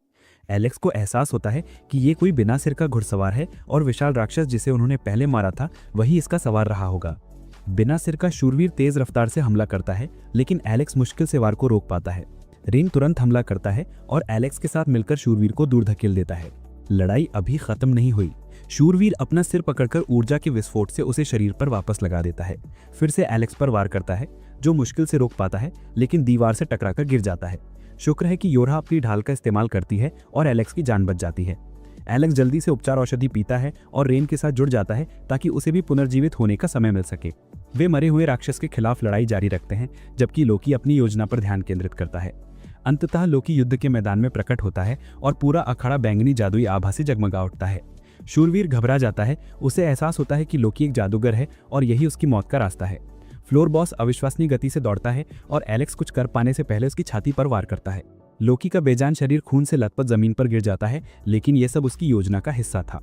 एलेक्स को एहसास होता है कि ये कोई बिना सिर का घुड़सवार है और विशाल राक्षस जिसे उन्होंने पहले मारा था वही इसका सवार रहा होगा। बिना सिर का शूरवीर तेज रफ्तार से हमला करता है, लेकिन एलेक्स मुश्किल से वार को रोक पाता है। रेन तुरंत हमला करता है और एलेक्स के साथ मिलकर शूरवीर को दूर धकेल देता है। लड़ाई अभी खत्म नहीं हुई। शूरवीर अपना सिर पकड़कर ऊर्जा के विस्फोट से उसे शरीर पर वापस लगा देता है। फिर से एलेक्स पर वार करता है, जो मुश्किल से रोक पाता है, लेकिन दीवार से टकराकर गिर जाता है। शुक्र है कि योरा अपनी ढाल का इस्तेमाल करती है और एलेक्स की जान बच जाती है। एलेक्स जल्दी से उपचार औषधि पीता है और रेन के साथ जुड़ जाता है ताकि उसे भी पुनर्जीवित होने का समय मिल सके। वे मरे हुए राक्षस के खिलाफ लड़ाई जारी रखते हैं, जबकि लोकी अपनी योजना पर ध्यान केंद्रित करता है। अंततः लोकी युद्ध के मैदान में प्रकट होता है और पूरा अखाड़ा बैंगनी जादुई आभा से जगमगा उठता है। शूरवीर घबरा जाता है। उसे एहसास होता है कि लोकी एक जादूगर है और यही उसकी मौत का रास्ता है। फ्लोर बॉस अविश्वसनीय गति से दौड़ता है और एलेक्स कुछ कर पाने से पहले उसकी छाती पर वार करता है। लोकी का बेजान शरीर खून से लथपथ जमीन पर गिर जाता है, लेकिन यह सब उसकी योजना का हिस्सा था।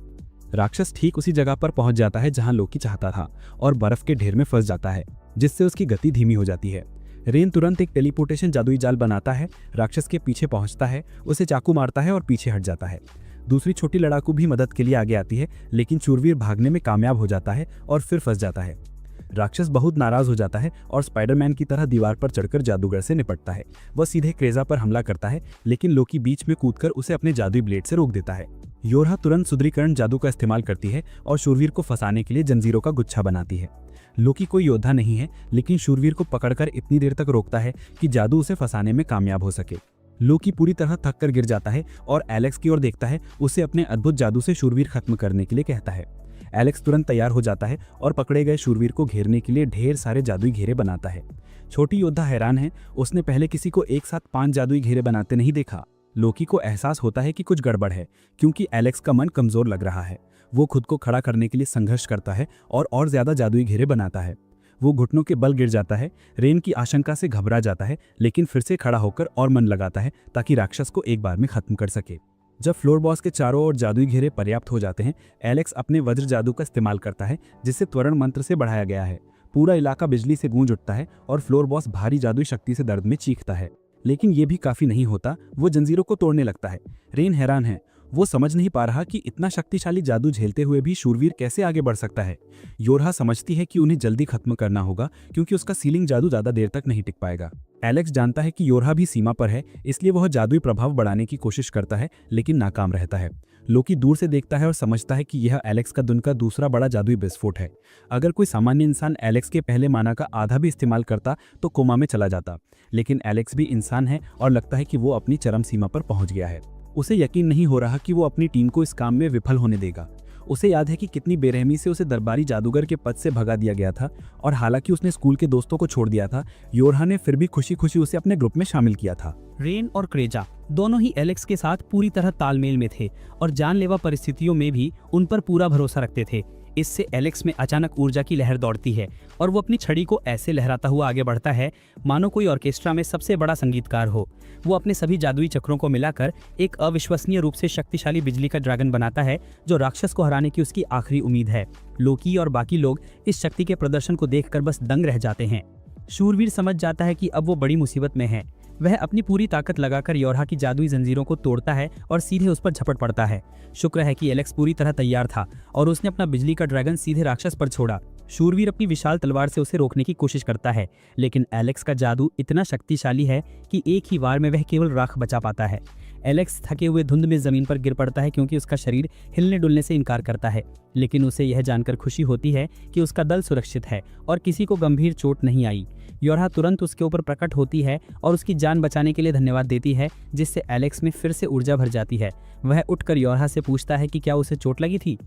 राक्षस ठीक उसी जगह पर पहुंच जाता है जहां लोकी चाहता था और बर्फ के ढेर में फंस जाता है, जिससे उसकी गति धीमी हो जाती है। रेन तुरंत एक टेलीपोर्टेशन जादुई जाल बनाता है, राक्षस के पीछे पहुंचता है, उसे चाकू मारता है और पीछे हट जाता है। दूसरी छोटी लड़ाकू भी मदद के लिए आगे आती है, लेकिन शूरवीर भागने में कामयाब हो जाता है और फिर फंस जाता है। राक्षस बहुत नाराज हो जाता है और स्पाइडरमैन की तरह दीवार पर चढ़कर जादूगर से निपटता है। वह सीधे क्रेजा पर हमला करता है, लेकिन लोकी बीच में कूदकर उसे अपने जादुई ब्लेड से रोक देता है। योरा तुरंत सुदृढ़ीकरण जादू का इस्तेमाल करती है और शूरवीर को फंसाने के लिए जंजीरों का गुच्छा बनाती है। लोकी कोई योद्धा नहीं है, लेकिन शूरवीर को पकड़कर इतनी देर तक रोकता है कि जादू उसे फंसाने में कामयाब हो सके। लोकी पूरी तरह थक कर गिर जाता है और एलेक्स की ओर देखता है। उसे अपने अद्भुत जादू से शूरवीर खत्म करने के लिए कहता है। एलेक्स तुरंत तैयार हो जाता है और पकड़े गए शूरवीर को घेरने के लिए ढेर सारे जादुई घेरे बनाता है। छोटी योद्धा हैरान है, उसने पहले किसी को एक साथ 5 जादुई घेरे बनाते नहीं देखा। लोकी को एहसास होता है कि कुछ गड़बड़ है, क्योंकि एलेक्स का मन कमजोर लग रहा है। वो खुद को खड़ा करने के लिए संघर्ष करता है और ज्यादा जादुई घेरे बनाता है। वो घुटनों के बल गिर जाता है। रेन की आशंका से घबरा जाता है, लेकिन फिर से खड़ा होकर और मन लगाता है ताकि राक्षस को एक बार में खत्म कर सके। जब फ्लोर बॉस के चारों ओर जादुई घेरे पर्याप्त हो जाते हैं, एलेक्स अपने वज्र जादू का इस्तेमाल करता है, जिसे त्वरण मंत्र से बढ़ाया गया है। पूरा इलाका बिजली से गूंज उठता है और फ्लोर बॉस भारी जादुई शक्ति से दर्द में चीखता है। लेकिन ये भी काफी नहीं होता, वो जंजीरों को तोड़ने लगता है। रेन हैरान है, वो समझ नहीं पा रहा कि इतना शक्तिशाली जादू झेलते हुए भी शूरवीर कैसे आगे बढ़ सकता है। योरहा समझती है कि उन्हें जल्दी खत्म करना होगा क्योंकि उसका सीलिंग जादू ज्यादा देर तक नहीं टिक पाएगा। एलेक्स जानता है कि योरहा भी सीमा पर है, इसलिए वह जादुई प्रभाव बढ़ाने की कोशिश करता है लेकिन नाकाम रहता है। लोकी दूर से देखता है और समझता है कि यह एलेक्स का दुन का दूसरा बड़ा जादुई विस्फोट है। अगर कोई सामान्य इंसान एलेक्स के पहले माना का आधा भी इस्तेमाल करता तो कोमा में चला जाता, लेकिन एलेक्स भी इंसान है और लगता है कि वो अपनी चरम सीमा पर पहुंच गया है। उसे यकीन नहीं हो रहा कि वो अपनी टीम को इस काम में विफल होने देगा। उसे याद है कि कितनी बेरहमी से उसे दरबारी जादूगर के पद से भगा दिया गया था, और हालांकि उसने स्कूल के दोस्तों को छोड़ दिया था, योरहा ने फिर भी खुशी खुशी उसे अपने ग्रुप में शामिल किया था। रेन और क्रेजा दोनों ही एलेक्स के साथ पूरी तरह तालमेल में थे और जानलेवा परिस्थितियों में भी उन पर पूरा भरोसा रखते थे। इससे एलेक्स में अचानक ऊर्जा की लहर दौड़ती है और वो अपनी छड़ी को ऐसे लहराता हुआ आगे बढ़ता है मानो कोई ऑर्केस्ट्रा में सबसे बड़ा संगीतकार हो। वो अपने सभी जादुई चक्रों को मिलाकर एक अविश्वसनीय रूप से शक्तिशाली बिजली का ड्रैगन बनाता है जो राक्षस को हराने की उसकी आखिरी उम्मीद है। लोकी और बाकी लोग इस शक्ति के प्रदर्शन को देखकर बस दंग रह जाते हैं। शूरवीर समझ जाता है कि अब वो बड़ी मुसीबत में है। वह अपनी पूरी ताकत लगाकर योरहा की जादुई जंजीरों को तोड़ता है और सीधे उस पर झपट पड़ता है। शुक्र है कि एलेक्स पूरी तरह तैयार था और उसने अपना बिजली का ड्रैगन सीधे राक्षस पर छोड़ा। शूरवीर अपनी विशाल तलवार से उसे रोकने की कोशिश करता है, लेकिन एलेक्स का जादू इतना शक्तिशाली है कि एक ही वार में वह केवल राख बचा पाता है। एलेक्स थके हुए धुंध में जमीन पर गिर पड़ता है क्योंकि उसका शरीर हिलने डुलने से इनकार करता है, लेकिन उसे यह जानकर खुशी होती है कि उसका दल सुरक्षित है और किसी को गंभीर चोट नहीं आई। योरहा तुरंत उसके ऊपर प्रकट होती है और उसकी जान बचाने के लिए धन्यवाद देती है, जिससे एलेक्स में फिर से ऊर्जा भर जाती है। वह उठकर योरहा से पूछता है कि क्या उसे चोट लगी थी।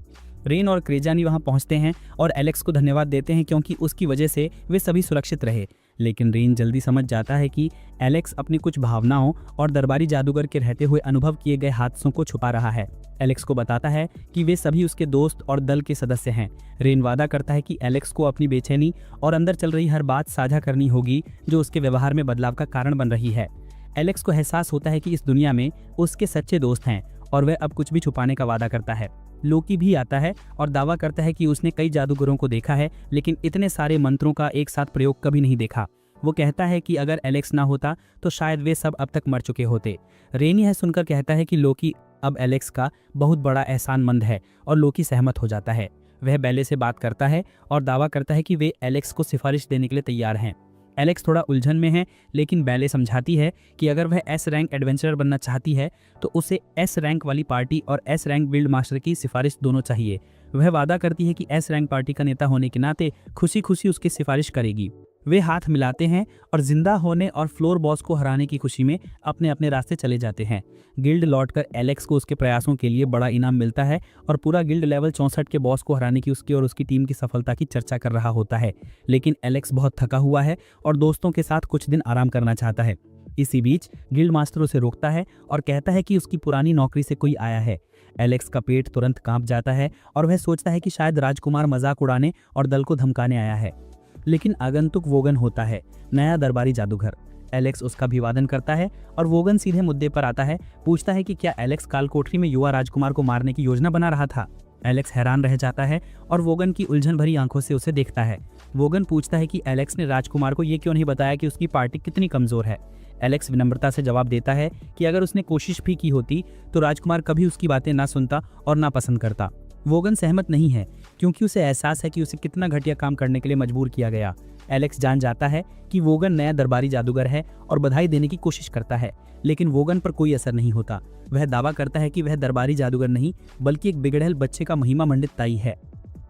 रेन और क्रेजानी वहां पहुंचते हैं और एलेक्स को धन्यवाद देते हैं क्योंकि उसकी वजह से वे सभी सुरक्षित रहे। लेकिन रेन जल्दी समझ जाता है कि एलेक्स अपनी कुछ भावनाओं और दरबारी जादूगर के रहते हुए अनुभव किए गए हादसों को छुपा रहा है। एलेक्स को बताता है कि वे सभी उसके दोस्त और दल के सदस्य हैं। रेन वादा करता है कि एलेक्स को अपनी बेचैनी और अंदर चल रही हर बात साझा करनी होगी जो उसके व्यवहार में बदलाव का कारण बन रही है। एलेक्स को एहसास होता है कि इस दुनिया में उसके सच्चे दोस्त हैं और वह अब कुछ भी छुपाने का वादा करता है। लोकी भी आता है और दावा करता है कि उसने कई जादूगरों को देखा है, लेकिन इतने सारे मंत्रों का एक साथ प्रयोग कभी नहीं देखा। वो कहता है कि अगर एलेक्स ना होता तो शायद वे सब अब तक मर चुके होते। रेन यह सुनकर कहता है कि लोकी अब एलेक्स का बहुत बड़ा एहसानमंद है और लोकी सहमत हो जाता है। वह बेले से बात करता है और दावा करता है कि वे एलेक्स को सिफारिश देने के लिए तैयार हैं। एलेक्स थोड़ा उलझन में है, लेकिन बेले समझाती है कि अगर वह एस रैंक एडवेंचरर बनना चाहती है तो उसे एस रैंक वाली पार्टी और एस रैंक बिल्ड मास्टर की सिफारिश दोनों चाहिए। वह वादा करती है कि एस रैंक पार्टी का नेता होने के नाते खुशी खुशी उसकी सिफारिश करेगी। वे हाथ मिलाते हैं और जिंदा होने और फ्लोर बॉस को हराने की खुशी में अपने अपने रास्ते चले जाते हैं। गिल्ड लौटकर एलेक्स को उसके प्रयासों के लिए बड़ा इनाम मिलता है और पूरा गिल्ड लेवल 64 के बॉस को हराने की उसकी और उसकी टीम की सफलता की चर्चा कर रहा होता है। लेकिन एलेक्स बहुत थका हुआ है और दोस्तों के साथ कुछ दिन आराम करना चाहता है। इसी बीच गिल्ड मास्टर उसे रोकता है और कहता है कि उसकी पुरानी नौकरी से कोई आया है। एलेक्स का पेट तुरंत कांप जाता है और वह सोचता है कि शायद राजकुमार मजाक उड़ाने और दल को धमकाने आया है, लेकिन आगंतुक वोगन होता है, नया दरबारी जादूगर। एलेक्स उसका अभिवादन करता है और वोगन सीधे मुद्दे पर आता है, पूछता है कि क्या एलेक्स कालकोठरी में युवा राजकुमार को मारने की योजना बना रहा था। एलेक्स हैरान रह जाता है और वोगन की उलझन भरी आंखों से उसे देखता है। वोगन पूछता है कि एलेक्स ने राजकुमार को ये क्यों नहीं बताया कि उसकी पार्टी कितनी कमजोर है। एलेक्स विनम्रता से जवाब देता है कि अगर उसने कोशिश भी की होती तो राजकुमार कभी उसकी बातें ना सुनता और ना पसंद करता। वोगन सहमत नहीं है क्योंकि उसे एहसास है कि उसे कितना घटिया काम करने के लिए मजबूर किया गया। एलेक्स जान जाता है कि वोगन नया दरबारी जादूगर है और बधाई देने की कोशिश करता है, लेकिन वोगन पर कोई असर नहीं होता। वह दावा करता है कि वह दरबारी जादूगर नहीं बल्कि एक बिगड़ैल बच्चे का महिमा मंडित ताई है।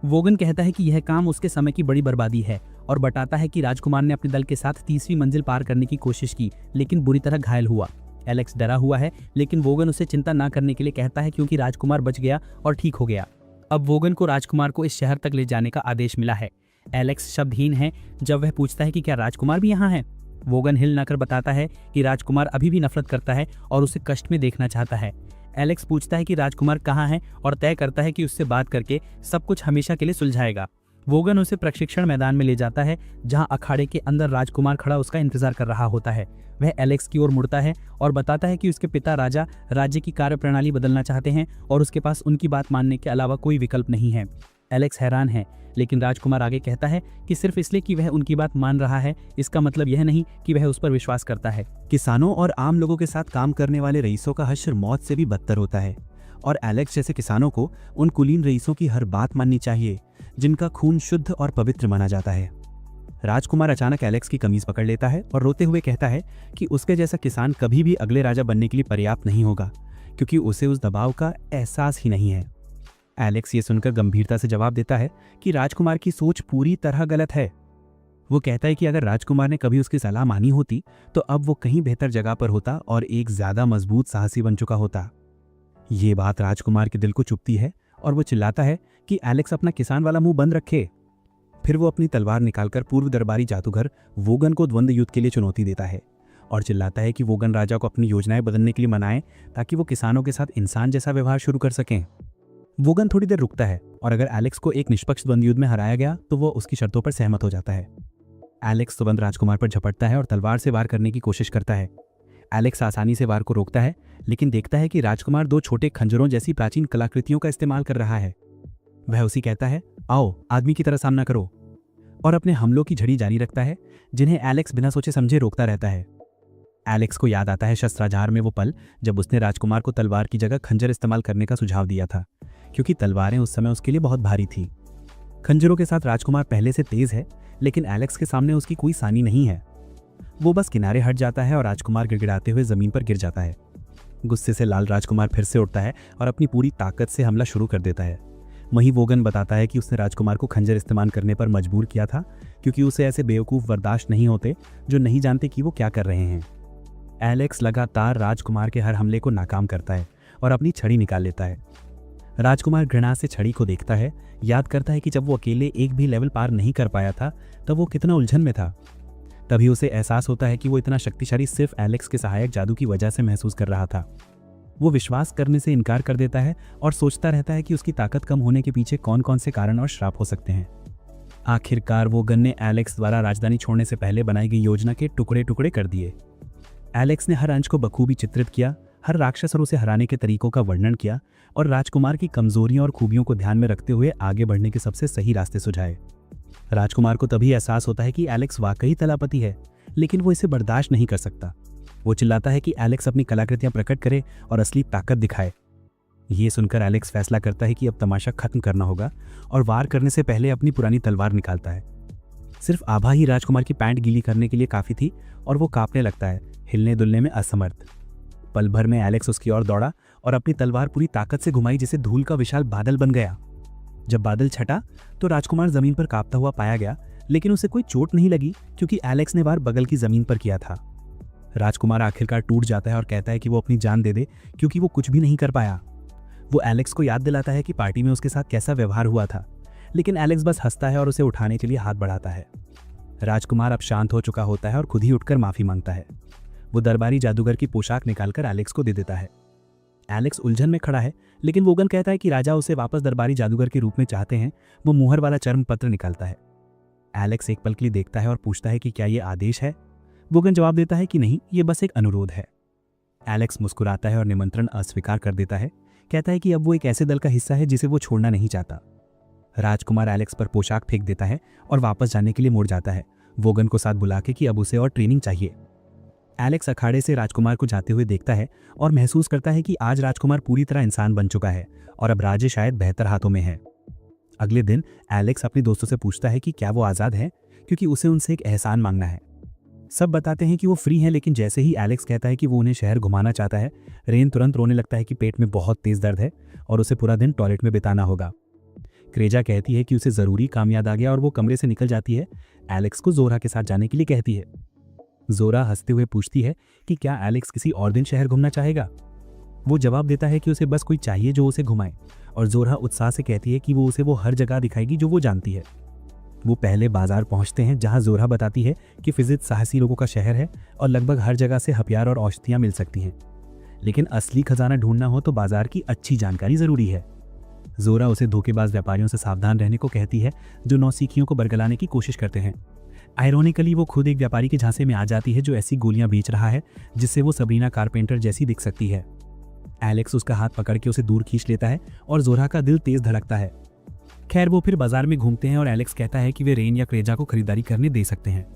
वोगन कहता है कि यह काम उसके समय की बड़ी बर्बादी है और बताता है कि राजकुमार ने अपने दल के साथ 30वीं मंजिल पार करने की कोशिश की, लेकिन बुरी तरह घायल हुआ। एलेक्स डरा हुआ है, लेकिन वोगन उसे चिंता ना करने के लिए कहता है क्योंकि राजकुमार बच गया और ठीक हो गया। अब वोगन को राजकुमार को इस शहर तक ले जाने का आदेश मिला है। एलेक्स शब्दहीन है जब वह पूछता है कि क्या राजकुमार भी यहाँ है। वोगन हिल न कर बताता है कि राजकुमार अभी भी नफरत करता है और उसे कष्ट में देखना चाहता है। एलेक्स पूछता है कि राजकुमार कहाँ है और तय करता है कि उससे बात करके सब कुछ हमेशा के लिए सुलझाएगा। वोगन उसे प्रशिक्षण मैदान में ले जाता है जहां अखाड़े के अंदर राजकुमार खड़ा उसका इंतजार कर रहा होता है। वह एलेक्स की ओर मुड़ता है और बताता है कि उसके पिता राजा राज्य की कार्यप्रणाली बदलना चाहते हैं और उसके पास उनकी बात मानने के अलावा कोई विकल्प नहीं है। एलेक्स हैरान है, लेकिन राजकुमार आगे कहता है कि सिर्फ इसलिए कि वह उनकी बात मान रहा है इसका मतलब यह नहीं कि वह उस पर विश्वास करता है। किसानों और आम लोगों के साथ काम करने वाले रईसों का हश्र मौत से भी बदतर होता है। और एलेक्स जैसे किसानों को उन कुलीन रईसों की हर बात माननी चाहिए जिनका खून शुद्ध और पवित्र माना जाता है। राजकुमार अचानक एलेक्स की कमीज पकड़ लेता है और रोते हुए कहता है कि उसके जैसा किसान कभी भी अगले राजा बनने के लिए पर्याप्त नहीं होगा, क्योंकि उसे उस दबाव का एहसास ही नहीं है। एलेक्स ये सुनकर गंभीरता से जवाब देता है कि राजकुमार की सोच पूरी तरह गलत है। वो कहता है कि अगर राजकुमार ने कभी उसकी सलाह मानी होती तो अब वो कहीं बेहतर जगह पर होता और एक ज्यादा मजबूत साहसी बन चुका होता। ये बात राजकुमार के दिल को चुभती है और वो चिल्लाता है कि एलेक्स अपना किसान वाला मुंह बंद रखे। फिर वो अपनी तलवार निकालकर पूर्व दरबारी जादूगर वोगन को द्वंद्व युद्ध के लिए चुनौती देता है और चिल्लाता है कि वोगन राजा को अपनी योजनाएं बदलने के लिए मनाएं ताकि वो किसानों के साथ इंसान जैसा व्यवहार शुरू कर सकें। वोगन थोड़ी देर रुकता है और अगर एलेक्स को एक निष्पक्ष द्वंद्व युद्ध में हराया गया तो वो उसकी शर्तों पर सहमत हो जाता है। एलेक्स तुरंत राजकुमार पर झपटता है और तलवार से वार करने की कोशिश करता है। एलेक्स आसानी से वार को रोकता है, लेकिन देखता है कि राजकुमार 2 छोटे खंजरों जैसी प्राचीन कलाकृतियों का इस्तेमाल कर रहा है। वह उसी कहता है, आओ आदमी की तरह सामना करो, और अपने हमलों की झड़ी जारी रखता है जिन्हें एलेक्स बिना सोचे समझे रोकता रहता है। एलेक्स को याद आता है शस्त्रागार में वो पल जब उसने राजकुमार को तलवार की जगह खंजर इस्तेमाल करने का सुझाव दिया था, क्योंकि तलवारें उस समय उसके लिए बहुत भारी थी। खंजरों के साथ राजकुमार पहले से तेज है, लेकिन एलेक्स के सामने उसकी कोई सानी नहीं है। वो बस किनारे हट जाता है और राजकुमार गिड़गिड़ाते हुए जमीन पर गिर जाता है। गुस्से से लाल राजकुमार फिर से उठता है और अपनी पूरी ताकत से हमला शुरू कर देता है। वहीं वोगन बताता है कि उसने राजकुमार को खंजर इस्तेमाल करने पर मजबूर किया था, क्योंकि उसे ऐसे बेवकूफ़ बर्दाश्त नहीं होते जो नहीं जानते कि वो क्या कर रहे हैं। एलेक्स लगातार राजकुमार के हर हमले को नाकाम करता है और अपनी छड़ी निकाल लेता है। राजकुमार घृणा से छड़ी को देखता है, याद करता है कि जब वो अकेले एक भी लेवल पार नहीं कर पाया था तब वो कितना उलझन में था। तभी उसे एहसास होता है कि वो इतना शक्तिशाली सिर्फ एलेक्स के सहायक जादू की वजह से महसूस कर रहा था। वो विश्वास करने से इनकार कर देता है और सोचता रहता है कि उसकी ताकत कम होने के पीछे कौन कौन से कारण और श्राप हो सकते हैं। आखिरकार वोगन ने एलेक्स द्वारा राजधानी छोड़ने से पहले बनाई गई योजना के टुकड़े टुकड़े कर दिए। एलेक्स ने हर अंश को बखूबी चित्रित किया, हर राक्षस और उसे हराने के तरीकों का वर्णन किया और राजकुमार की कमजोरियों और खूबियों को ध्यान में रखते हुए आगे बढ़ने के सबसे सही रास्ते सुझाए। राजकुमार को तभी एहसास होता है कि एलेक्स वाकई तलापति है, लेकिन वो इसे बर्दाश्त नहीं कर सकता। वो चिल्लाता है कि एलेक्स अपनी कलाकृतियां प्रकट करे और असली ताकत दिखाए। ये सुनकर एलेक्स फैसला करता है कि अब तमाशा खत्म करना होगा और वार करने से पहले अपनी पुरानी तलवार निकालता है। सिर्फ आभा ही राजकुमार की पैंट गीली करने के लिए काफी थी और वो कांपने लगता है, हिलने डुलने में असमर्थ। पल भर में एलेक्स उसकी ओर दौड़ा और अपनी तलवार पूरी ताकत से घुमाई, जिसे धूल का विशाल बादल बन गया। जब बादल छटा तो राजकुमार जमीन पर कांपता हुआ पाया गया, लेकिन उसे कोई चोट नहीं लगी क्योंकि एलेक्स ने वार बगल की जमीन पर किया था। राजकुमार आखिरकार टूट जाता है और कहता है कि वो अपनी जान दे दे क्योंकि वो कुछ भी नहीं कर पाया। वो एलेक्स को याद दिलाता है कि पार्टी में उसके साथ कैसा व्यवहार हुआ था, लेकिन एलेक्स बस हंसता है और उसे उठाने के लिए हाथ बढ़ाता है। राजकुमार अब शांत हो चुका होता है और खुद ही उठकर माफी मांगता है। वो दरबारी जादूगर की पोशाक निकालकर एलेक्स को दे देता है। एलेक्स उलझन में खड़ा है, लेकिन वोगन कहता है कि राजा उसे वापस दरबारी जादूगर के रूप में चाहते हैं। वो मुहर वाला चर्म पत्र निकालता है। एलेक्स एक पल के लिए देखता है और पूछता है कि क्या ये आदेश है। वोगन जवाब देता है कि नहीं, ये बस एक अनुरोध है। एलेक्स मुस्कुराता है और निमंत्रण अस्वीकार कर देता है। कहता है कि अब वो एक ऐसे दल का हिस्सा है जिसे वो छोड़ना नहीं चाहता। राजकुमार एलेक्स पर पोशाक फेंक देता है और वापस जाने के लिए मुड़ जाता है, वोगन को साथ बुला के कि अब उसे और ट्रेनिंग चाहिए। एलेक्स अखाड़े से राजकुमार को जाते हुए देखता है और महसूस करता है कि आज राजकुमार पूरी तरह इंसान बन चुका है और अब राज्य शायद बेहतर हाथों में है। अगले दिन एलेक्स अपने दोस्तों से पूछता है कि क्या वो आज़ाद है, क्योंकि उसे उनसे एक एहसान मांगना है। सब बताते हैं कि वो फ्री हैं, लेकिन जैसे ही एलेक्स कहता है कि वो उन्हें शहर घुमाना चाहता है, रेन तुरंत रोने लगता है कि पेट में बहुत तेज दर्द है और उसे पूरा दिन टॉयलेट में बिताना होगा। क्रेजा कहती है कि उसे ज़रूरी काम याद आ गया और वो कमरे से निकल जाती है। एलेक्स को जोरा के साथ जाने के लिए कहती है। जोरा हंसते हुए पूछती है कि क्या एलेक्स किसी और दिन शहर घूमना चाहेगा। वो जवाब देता है कि उसे बस कोई चाहिए जो उसे घुमाए, और जोरा उत्साह से कहती है कि वो उसे वो हर जगह दिखाएगी जो वो जानती है। वो पहले बाजार पहुंचते हैं, जहां जोरा बताती है कि फिजित साहसी लोगों का शहर है और लगभग हर जगह से हथियार और औषधियां मिल सकती हैं, लेकिन असली खजाना ढूंढना हो तो बाजार की अच्छी जानकारी जरूरी है। जोरा उसे धोखेबाज व्यापारियों से सावधान रहने को कहती है जो नौसिखियों को बरगलाने की कोशिश करते हैं। आयरोनिकली वो खुद एक व्यापारी के झांसे में आ जाती है जो ऐसी गोलियां बेच रहा है जिससे वो सबरीना कारपेंटर जैसी दिख सकती है। एलेक्स उसका हाथ पकड़ के उसे दूर खींच लेता है और जोरा का दिल तेज धड़कता है। खैर वो फिर बाजार में घूमते हैं और एलेक्स कहता है कि वे रेन या क्रेजा को खरीदारी करने दे सकते हैं।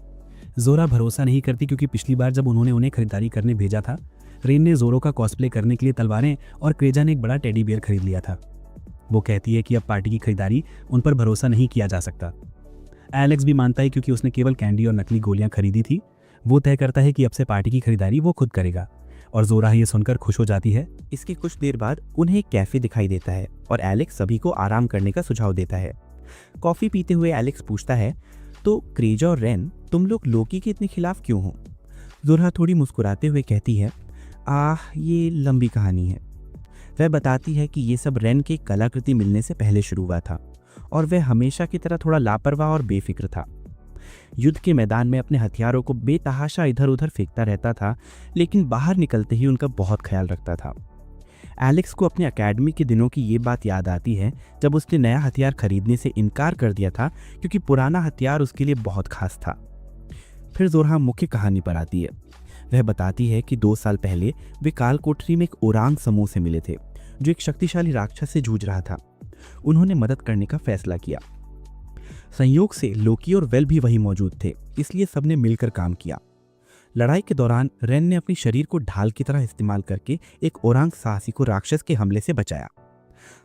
जोरा भरोसा नहीं करती क्योंकि पिछली बार जब उन्होंने उन्हें खरीदारी करने भेजा था रेन ने जोरो का कॉस्प्ले करने के लिए तलवारें और क्रेजा ने एक बड़ा टेडी बियर खरीद लिया था। वो कहती है कि अब पार्टी की खरीदारी उन पर भरोसा नहीं किया जा सकता। एलेक्स भी मानता है क्योंकि उसने केवल कैंडी और नकली गोलियां खरीदी थी। वो तय करता है कि अब से पार्टी की खरीदारी वो खुद करेगा और जोरा ये सुनकर खुश हो जाती है। इसके कुछ देर बाद उन्हें एक कैफे दिखाई देता है और एलेक्स सभी को आराम करने का सुझाव देता है। कॉफी पीते हुए एलेक्स पूछता है, तो क्रेजा और रेन, तुम लोग लोकी के इतने खिलाफ क्यों हो? जोरा थोड़ी मुस्कुराते हुए कहती है, ये लंबी कहानी है। वह बताती है कि ये सब रेन के कलाकृति मिलने से पहले शुरू हुआ था और वह हमेशा की तरह थोड़ा लापरवाह और बेफिक्र था। युद्ध के मैदान में अपने हथियारों को बेतहाशा इधर उधर फेंकता रहता था, लेकिन बाहर निकलते ही उनका बहुत ख्याल रखता था। एलेक्स को अपने एकेडमी के दिनों की ये बात याद आती है जब उसने नया हथियार खरीदने से इनकार कर दिया था क्योंकि पुराना हथियार उसके लिए बहुत खास था। फिर जोरा मुख्य कहानी पर आती है। वह बताती है कि 2 साल पहले वे काल कोठरी में एक ओरांग समूह से मिले थे जो एक शक्तिशाली राक्षस से जूझ रहा था। उन्होंने मदद करने का फैसला किया। संयोग से लोकी और वेल भी वहीं मौजूद थे, इसलिए सबने मिलकर काम किया। लड़ाई के दौरान रेन ने अपनी शरीर को ढाल की तरह इस्तेमाल करके एक ओरांग साहसी को राक्षस के हमले से बचाया।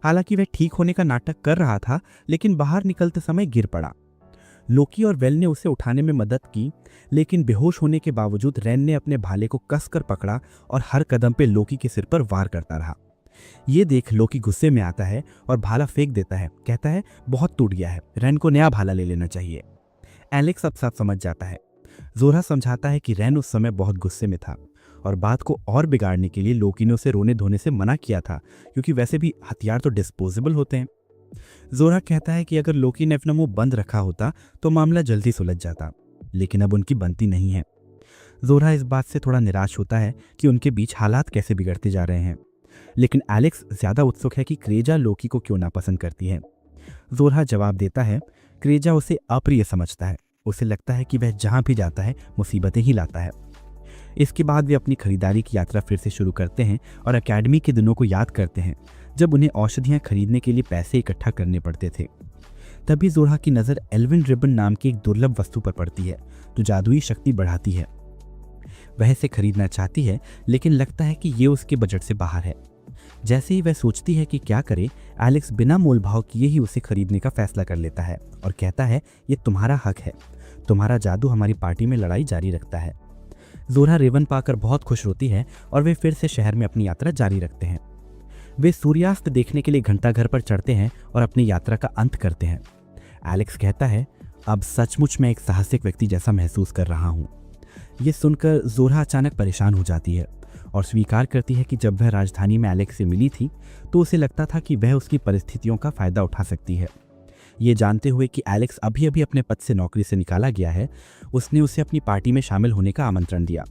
हालांकि वह ठीक होने का नाटक कर रहा था, लेकिन बाहर निकलते समय गिर पड़ा। लोकी और वेल ने उसे उठाने में मदद की, लेकिन बेहोश होने के बावजूद रेन ने अपने भाले को कसकर पकड़ा और हर कदम पे लोकी के सिर पर वार करता रहा। ये देख लोकी गुस्से में आता है और भाला फेंक देता है। कहता है, बहुत टूट गया है, रेन को नया भाला ले लेना चाहिए। एलेक्स अब सब समझ जाता है। जोरा समझाता है कि रेन उस समय बहुत गुस्से में था और बात को और बिगाड़ने के लिए लोकी ने उसे रोने धोने से मना किया था, क्योंकि वैसे भी हथियार तो डिस्पोजेबल होते हैं। जोरा कहता है कि अगर लोकी ने अपना मुंह बंद रखा होता तो मामला जल्दी सुलझ जाता, लेकिन अब उनकी बनती नहीं है। जोरा इस बात से थोड़ा निराश होता है कि उनके बीच हालात कैसे बिगड़ते जा रहे हैं, लेकिन एलेक्स ज्यादा उत्सुक है कि क्रेजा लोकी को क्यों नापसंद करती है। जोरा जवाब देता है, क्रेजा उसे अप्रिय समझता है। उसे लगता है कि वह जहां भी जाता है मुसीबतें ही लाता है। इसके बाद वे अपनी खरीदारी की यात्रा फिर से शुरू करते हैं और एकेडमी के दिनों को याद करते हैं जब उन्हें औषधियां खरीदने के लिए पैसे इकट्ठा करने पड़ते थे। तभी जोरा की नज़र एल्विन रिबन नाम की एक दुर्लभ वस्तु पर पड़ती है जो जादुई शक्ति बढ़ाती है। वह इसे खरीदना चाहती है, लेकिन लगता है कि ये उसके बजट से बाहर है। जैसे ही वह सोचती है कि क्या करे, एलेक्स बिना मोलभाव किए ही उसे खरीदने का फैसला कर लेता है और कहता है, ये तुम्हारा हक है, तुम्हारा जादू हमारी पार्टी में लड़ाई जारी रखता है। जोरा रिबन पाकर बहुत खुश होती है और वे फिर से शहर में अपनी यात्रा जारी रखते हैं। वे सूर्यास्त देखने के लिए घंटाघर पर चढ़ते हैं और अपनी यात्रा का अंत करते हैं। एलेक्स कहता है, अब सचमुच मैं एक साहसिक व्यक्ति जैसा महसूस कर रहा हूँ। ये सुनकर जोरा अचानक परेशान हो जाती है और स्वीकार करती है कि जब वह राजधानी में एलेक्स से मिली थी तो उसे लगता था कि वह उसकी परिस्थितियों का फायदा उठा सकती है। ये जानते हुए कि एलेक्स अभी अभी अपने पद से नौकरी से निकाला गया है, उसने उसे अपनी पार्टी में शामिल होने का आमंत्रण दिया,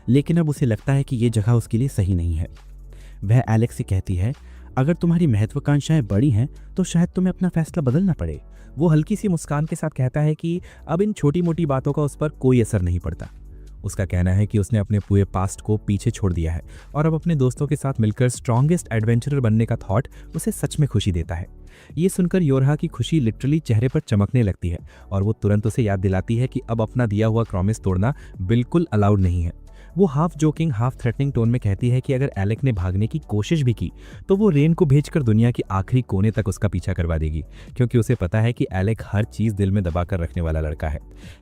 लेकिन अब उसे लगता है कि ये जगह उसके लिए सही नहीं है। वह एलेक्स से कहती है, अगर तुम्हारी महत्वाकांक्षाएं बड़ी हैं तो शायद तुम्हें अपना फैसला बदलना पड़े। वो हल्की सी मुस्कान के साथ कहता है कि अब इन छोटी मोटी बातों का उस पर कोई असर नहीं पड़ता। उसका कहना है कि उसने अपने पूरे पास्ट को पीछे छोड़ दिया है और अब अपने दोस्तों के साथ मिलकर स्ट्रॉन्गेस्ट एडवेंचरर बनने का थॉट उसे सच में खुशी देता है। ये सुनकर योरहा की खुशी लिटरली चेहरे पर चमकने लगती है और वो तुरंत उसे याद दिलाती है कि अब अपना दिया हुआ प्रॉमिस तोड़ना बिल्कुल अलाउड नहीं है। वो half joking half threatening tone में कहती है कि अगर एलेक ने भागने की कोशिश भी की तो वो रेन को भेजकर दुनिया की आखिरी कोने तक उसका पीछा करवा देगी, क्योंकि उसे पता है कि एलेक हर चीज दिल में दबाकर रखने वाला लड़का है।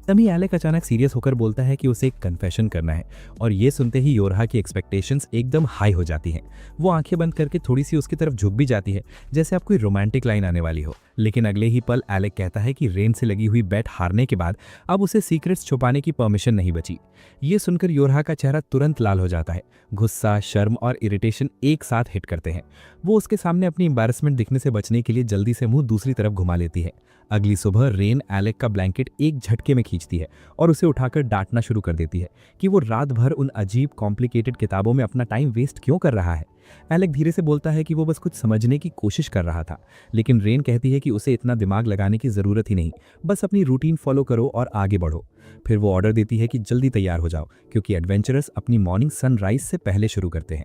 तभी एलेक अचानक सीरियस होकर बोलता है कि उसे एक कन्फेशन करना है और ये सुनते ही योरहा की एक्सपेक्टेशंस एकदम हाई हो जाती हैं। वो आंखें बंद करके थोड़ी सी उसकी तरफ झुक भी जाती है जैसे अब कोई रोमांटिक लाइन आने वाली हो, लेकिन अगले ही पल एलेक कहता है कि रेन से लगी हुई बेट हारने के बाद अब उसे सीक्रेट्स छुपाने की परमिशन नहीं बची। ये सुनकर योरहा का चेहरा तुरंत लाल हो जाता है। गुस्सा, शर्म और इरिटेशन एक साथ हिट करते हैं। वो उसके सामने अपनी एम्बैरेसमेंट दिखने से बचने के लिए जल्दी से मुंह दूसरी तरफ घुमा लेती है। अगली सुबह रेन एलेक का ब्लैंकेट एक झटके में खींचती है और उसे उठाकर डांटना शुरू कर देती है कि वो रात भर उन अजीब कॉम्प्लिकेटेड किताबों में अपना टाइम वेस्ट क्यों कर रहा है। एलेक धीरे से बोलता है कि वो बस कुछ समझने की कोशिश कर रहा था, लेकिन रेन कहती है कि उसे इतना दिमाग लगाने की जरूरत ही नहीं, बस अपनी रूटीन फॉलो करो और आगे बढ़ो। फिर वो ऑर्डर देती है कि जल्दी तैयार हो जाओ क्योंकि एडवेंचरर्स अपनी मॉर्निंग सनराइज से पहले शुरू करते हैं।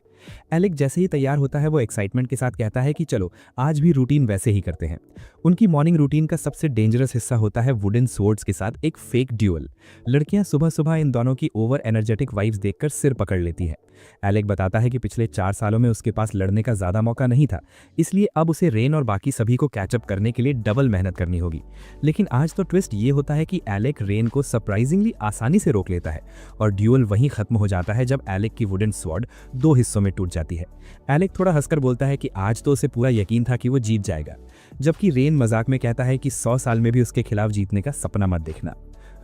एलेक जैसे ही तैयार होता है वो एक्साइटमेंट के साथ कहता है कि चलो आज भी रूटीन वैसे ही करते हैं। उनकी मॉर्निंग रूटीन का सबसे डेंजरस हिस्सा होता है वुडन स्वॉर्ड्स के साथ एक फेक ड्यूअल। लड़कियां सुबह सुबह इन दोनों की ओवर एनर्जेटिक वाइब्स देखकर सिर पकड़ लेती है। एलेक बताता है कि पिछले 4 सालों में उसके पास लड़ने का ज्यादा मौका नहीं था, इसलिए अब उसे रेन और बाकी सभी को कैचअप करने के लिए डबल मेहनत करनी होगी। लेकिन आज तो ट्विस्ट ये होता है कि एलेक रेन को सरप्राइजिंगली आसानी से रोक लेता है और ड्यूअल वहीं खत्म हो जाता है जब एलेक की वुडन स्वॉर्ड 2 हिस्सों में टूट जाती है। एलेक थोड़ा हंसकर बोलता है कि आज तो उसे पूरा यकीन था कि वो जीत जाएगा, जबकि रेन मजाक में कहता है कि 100 साल में भी उसके खिलाफ जीतने का सपना मत देखना।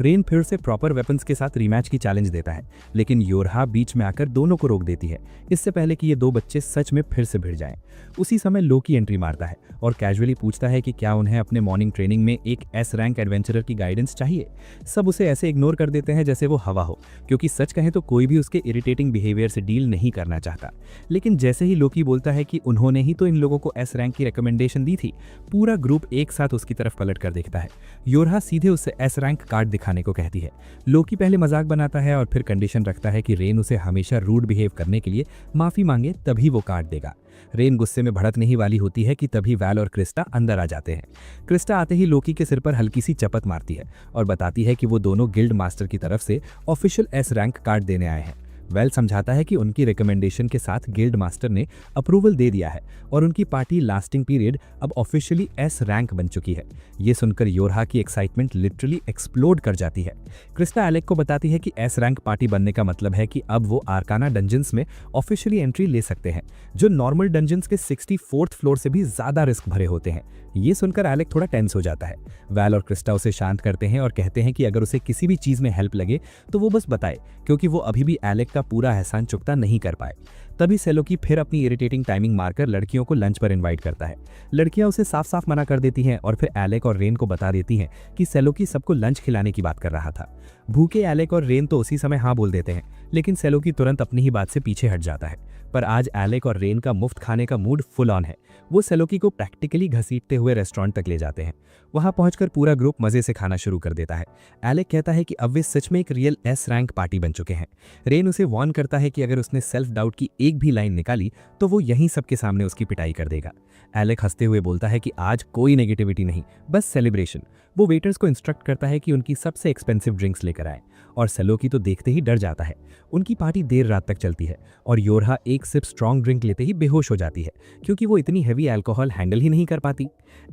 रेन फिर से प्रॉपर वेपन्स के साथ रीमैच की चैलेंज देता है, लेकिन योरहा बीच में आकर दोनों को रोक देती है, इससे पहले कि ये 2 बच्चे सच में फिर से भिड़ जाएं। उसी समय लोकी एंट्री मारता है और कैजुअली पूछता है कि क्या उन्हें अपने मॉर्निंग ट्रेनिंग में एक एस रैंक एडवेंचरर की गाइडेंस चाहिए। सब उसे ऐसे इग्नोर कर देते हैं जैसे वो हवा हो, क्योंकि सच कहें तो कोई भी उसके इरिटेटिंग बिहेवियर से डील नहीं करना चाहता। लेकिन जैसे ही लोकी बोलता है कि उन्होंने ही तो इन लोगों को एस रैंक की रिकमेंडेशन दी थी, पूरा ग्रुप एक साथ उसकी तरफ पलट कर देखता है। योरहा सीधे उससे एस रैंक कार्ड दिखाने को कहती है। लोकी पहले मजाक बनाता है और फिर कंडीशन रखता है कि रेन उसे हमेशा रूड बिहेव करने के लिए माफी मांगे तभी वो कार्ड देगा। रेन गुस्से में भड़कने ही वाली होती है कि तभी वैल और क्रिस्टा अंदर आ जाते हैं। क्रिस्टा आते ही लोकी के सिर पर हल्की सी चपत मारती है और बताती है कि वो दोनों गिल्ड मास्टर की तरफ से ऑफिशियल एस रैंक कार्ड देने आए हैं। वेल समझाता है कि उनकी रिकमेंडेशन के साथ गिल्ड मास्टर ने अप्रूवल दे दिया है और उनकी पार्टी लास्टिंग पीरियड अब ऑफिशियली एस रैंक बन चुकी है। ये सुनकर योरहा की एक्साइटमेंट लिटरली एक्सप्लोड कर जाती है। क्रिस्टा एलेक को बताती है कि एस रैंक पार्टी बनने का मतलब है कि अब वो आर्काना डंजन्स में ऑफिशियली एंट्री ले सकते हैं, जो नॉर्मल डंजन्स के 64th फ्लोर से भी ज्यादा रिस्क भरे होते हैं। ये सुनकर एलेक थोड़ा टेंस हो जाता है। वैल और क्रिस्टा उसे शांत करते हैं और कहते हैं कि अगर उसे किसी भी चीज में हेल्प लगे तो वो बस बताए, क्योंकि वो अभी भी एलेक का पूरा एहसान चुकता नहीं कर पाए। तभी सेलोकी फिर अपनी इरिटेटिंग टाइमिंग मारकर लड़कियों को लंच पर इनवाइट करता है। लड़कियां उसे साफ साफ मना कर देती हैं और फिर एलेक और रेन को बता देती हैं कि सेलोकी सबको लंच खिलाने की बात कर रहा था। भूखे एलेक और रेन तो उसी समय हाँ बोल देते हैं, लेकिन सेलोकी तुरंत अपनी ही बात से पीछे हट जाता है। पर आज एलेक और रेन का मुफ्त खाने का मूड फुल ऑन है। वो सेलोकी को प्रैक्टिकली घसीटते हुए रेस्टोरेंट तक ले जाते हैं। वहां पहुंचकर पूरा ग्रुप मजे से खाना शुरू कर देता है। एलेक कहता है कि अब वे सच में एक रियल एस रैंक पार्टी बन चुके हैं। रेन उसे वार्न करता है कि अगर उसने सेल्फ डाउट की एक भी लाइन निकाली तो वो यहीं सबके सामने उसकी पिटाई कर देगा। एलेक हंसते हुए बोलता है कि आज कोई नेगेटिविटी नहीं, बस सेलिब्रेशन। वो वेटर्स को इंस्ट्रक्ट करता है कि उनकी सबसे एक्सपेंसिव ड्रिंक्स लेकर आए और सेलोकी तो देखते ही डर जाता है। उनकी पार्टी देर रात तक चलती है और योरहा एक सिप स्ट्रॉन्ग ड्रिंक लेते ही बेहोश हो जाती है, क्योंकि वो इतनी हैवी अल्कोहल हैंडल ही नहीं कर पाती।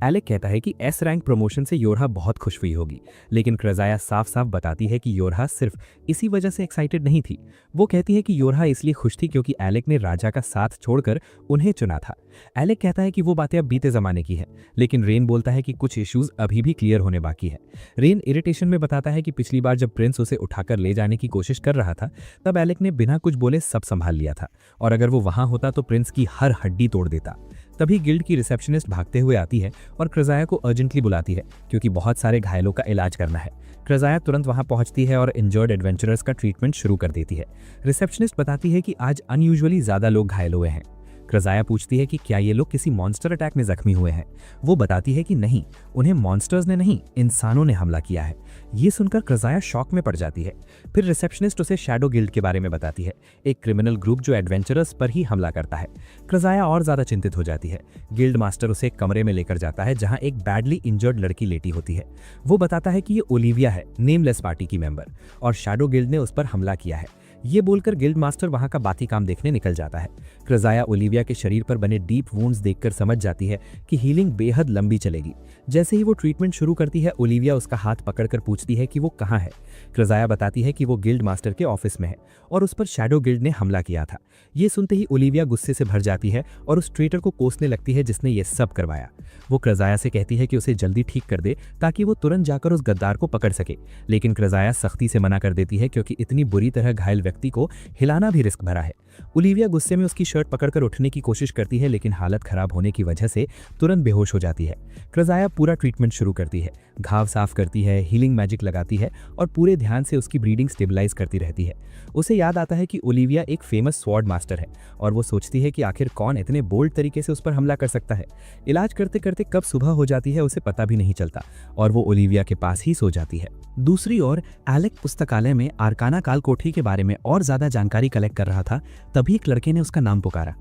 एलेक कहता है कि एस रैंक प्रमोशन से योरहा बहुत खुश हुई होगी, लेकिन क्रेजाया साफ साफ बताती है कि योरहा सिर्फ इसी वजह से एक्साइटेड नहीं थी। वो कहती है कि योरहा इसलिए खुश थी क्योंकि एलेक ने राजा का साथ छोड़कर उन्हें चुना था। एलेक कहता है कि वो बातें अब बीते जमाने की है, लेकिन रेन बोलता है कि कुछ इश्यूज अभी भी क्लियर होने बाकी है। रेन इरिटेशन में बताता है कि पिछली बार जब प्रिंस उसे उठाकर ले जाने की कोशिश कर रहा था तब एलेक ने बिना कुछ बोले सब संभाल लिया था, और अगर वो वहां होता तो प्रिंस की हर हड्डी तोड़ देता। तभी गिल्ड की रिसेप्शनिस्ट भागते हुए आती है और क्रेजाया को अर्जेंटली बुलाती है क्योंकि बहुत सारे घायलों का इलाज करना है। क्रेजाया तुरंत वहां पहुंचती है और इंजर्ड एडवेंचरर्स का ट्रीटमेंट शुरू कर देती है। रिसेप्शनिस्ट बताती है कि आज अनयूजुअली ज्यादा लोग घायल हुए हैं। क्रेजाया पूछती है कि क्या ये लोग किसी मॉन्स्टर अटैक में जख्मी हुए हैं। वो बताती है कि नहीं, उन्हें मॉन्स्टर्स ने नहीं, इंसानों ने हमला किया है। ये सुनकर क्रेजाया शॉक में पड़ जाती है। फिर रिसेप्शनिस्ट उसे शैडो गिल्ड के बारे में बताती है, एक क्रिमिनल ग्रुप जो एडवेंचरर्स पर ही हमला करता है। क्रेजाया और ज्यादा चिंतित हो जाती है। गिल्ड मास्टर उसे एक कमरे में लेकर जाता है जहां एक बैडली इंजर्ड लड़की लेटी होती है। वो बताता है कि ये ओलिविया है, नेमलेस पार्टी की मेंबर, और शैडो गिल्ड ने उस पर हमला किया है। ये बोलकर गिल्ड मास्टर वहां का बाकी काम देखने निकल जाता है। क्रेजाया ओलिविया के शरीर पर बने डीप वुंड्स देखकर समझ जाती है कि हीलिंग बेहद लंबी चलेगी। जैसे ही वो ट्रीटमेंट शुरू करती है, ओलिविया उसका हाथ पकड़कर पूछती है कि वो कहाँ है। क्रेजाया बताती है कि वो गिल्ड मास्टर के ऑफिस में है और उस पर शैडो गिल्ड ने हमला किया था। ये सुनते ही ओलिविया गुस्से से भर जाती है और उस ट्रेटर को कोसने लगती है जिसने ये सब करवाया। वो क्रेजाया से कहती है कि उसे जल्दी ठीक कर दे ताकि वो तुरंत जाकर उस गद्दार को पकड़ सके, लेकिन क्रेजाया सख्ती से मना कर देती है क्योंकि इतनी बुरी तरह घायल व्यक्ति को हिलाना भी रिस्क भरा है। ओलिविया गुस्से में उसकी शर्ट पकड़कर उठने की कोशिश करती है, लेकिन हालत खराब होने की वजह से तुरंत बेहोश हो जाती है। क्रजाया पूरा ट्रीटमेंट शुरू करती है, घाव साफ करती है, हीलिंग मैजिक लगाती है और पूरे ध्यान से उसकी ब्रीडिंग स्टेबलाइज करती रहती है। उसे याद आता है कि ओलिविया एक फेमस स्वॉर्ड मास्टर है और वो सोचती है कि आखिर कौन इतने बोल्ड तरीके से उस पर हमला कर सकता है। इलाज करते करते कब सुबह हो जाती है उसे पता भी नहीं चलता और वो ओलिविया के पास ही सो जाती है। दूसरी ओर एलेक पुस्तकालय में आर्काना काल कोठरी के बारे में और ज्यादा जानकारी कलेक्ट कर रहा था। तभी एक लड़के ने उसका नाम पुकारा।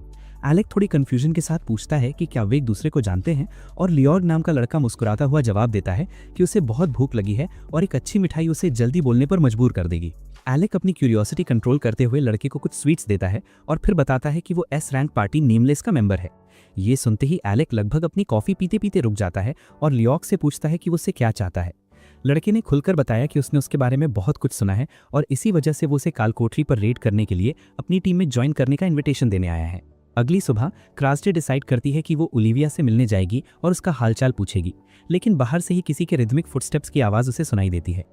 एलेक थोड़ी कंफ्यूजन के साथ पूछता है कि क्या वे एक दूसरे को जानते हैं और लियोर्ग नाम का लड़का मुस्कुराता हुआ जवाब देता है कि उसे बहुत भूख लगी है और एक अच्छी मिठाई उसे जल्दी बोलने पर मजबूर कर देगी। एलेक अपनी क्यूरियोसिटी कंट्रोल करते हुए लड़के को कुछ स्वीट्स देता है और फिर बताता है कि वो एस रैंक पार्टी नेमलेस का मेंबर है। ये सुनते ही एलेक लगभग अपनी कॉफी पीते पीते रुक जाता है और लियोर्ग से पूछता है कि वो उससे क्या चाहता है। लड़के ने खुलकर बताया कि उसने उसके बारे में बहुत कुछ सुना है और इसी वजह से वो उसे कालकोठरी पर रेड करने के लिए अपनी टीम में ज्वाइन करने का इन्विटेशन देने आया है। अगली सुबह क्रास्टे डिसाइड करती है कि वो ओलिविया से मिलने जाएगी और उसका हालचाल पूछेगी, लेकिन बाहर से ही किसी के रिदमिक फुटस्टेप्स की आवाज़ उसे सुनाई देती है।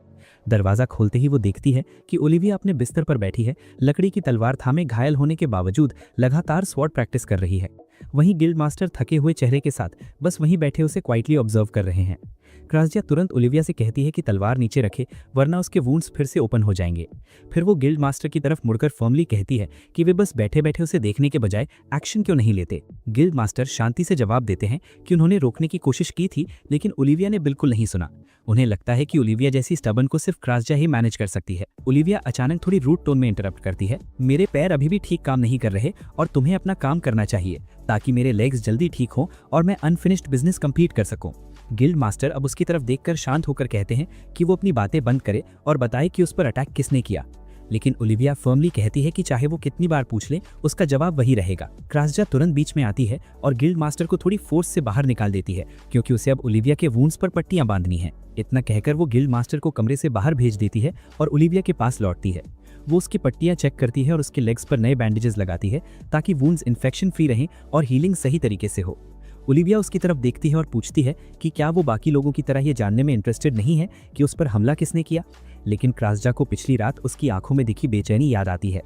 दरवाज़ा खोलते ही वो देखती है कि ओलिविया अपने बिस्तर पर बैठी है, लकड़ी की तलवार थामे घायल होने के बावजूद लगातार स्वॉर्ड प्रैक्टिस कर रही है। वहीं गिल्ड मास्टर थके हुए चेहरे के साथ बस वहीं बैठे उसे क्वाइटली ऑब्जर्व कर रहे हैं। क्रास्जिया तुरंत ओलिविया से कहती है कि तलवार नीचे रखे वरना उसके वुंड्स फिर से ओपन हो जाएंगे। फिर वो गिल्ड मास्टर की तरफ मुड़कर फर्मली कहती है कि वे बस बैठे बैठे उसे देखने के बजाय एक्शन क्यों नहीं लेते। गिल्ड मास्टर शांति से जवाब देते हैं कि उन्होंने रोकने की कोशिश की थी, लेकिन ओलिविया ने बिल्कुल नहीं सुना। उन्हें लगता है कि ओलिविया जैसी स्टबर्न को सिर्फ क्रास्जिया ही मैनेज कर सकती है। ओलिविया अचानक थोड़ी रूड टोन में इंटरप्ट करती है, मेरे पैर अभी भी ठीक काम नहीं कर रहे और तुम्हें अपना काम करना चाहिए ताकि मेरे लेग्स जल्दी ठीक हों और मैं अनफिनिश्ड बिजनेस कंप्लीट कर सकूं। गिल्ड मास्टर अब उसकी तरफ देखकर शांत होकर कहते हैं कि वो अपनी बातें बंद करे और बताए कि उस पर अटैक किसने किया, लेकिन ओलिविया फर्मली कहती है कि चाहे वो कितनी बार पूछ ले उसका जवाब वही रहेगा। क्रास्जिया तुरंत बीच में आती है और गिल्ड मास्टर को थोड़ी फोर्स से बाहर निकाल देती है क्योंकि उसे अब ओलिविया के वुंड्स पर पट्टियां बांधनी हैं। इतना कहकर वो गिल्ड मास्टर को कमरे से बाहर भेज देती है और ओलिविया के पास लौटती है। वो उसकी पट्टियां चेक करती है और उसके लेग्स पर नए बैंडेजेस लगाती है ताकि वुंड्स इन्फेक्शन फ्री रहें और हीलिंग सही तरीके से हो। ओलिविया उसकी तरफ देखती है और पूछती है कि क्या वो बाकी लोगों की तरह ये जानने में इंटरेस्टेड नहीं है कि उस पर हमला किसने किया, लेकिन क्रास्जिया को पिछली रात उसकी आंखों में दिखी बेचैनी याद आती है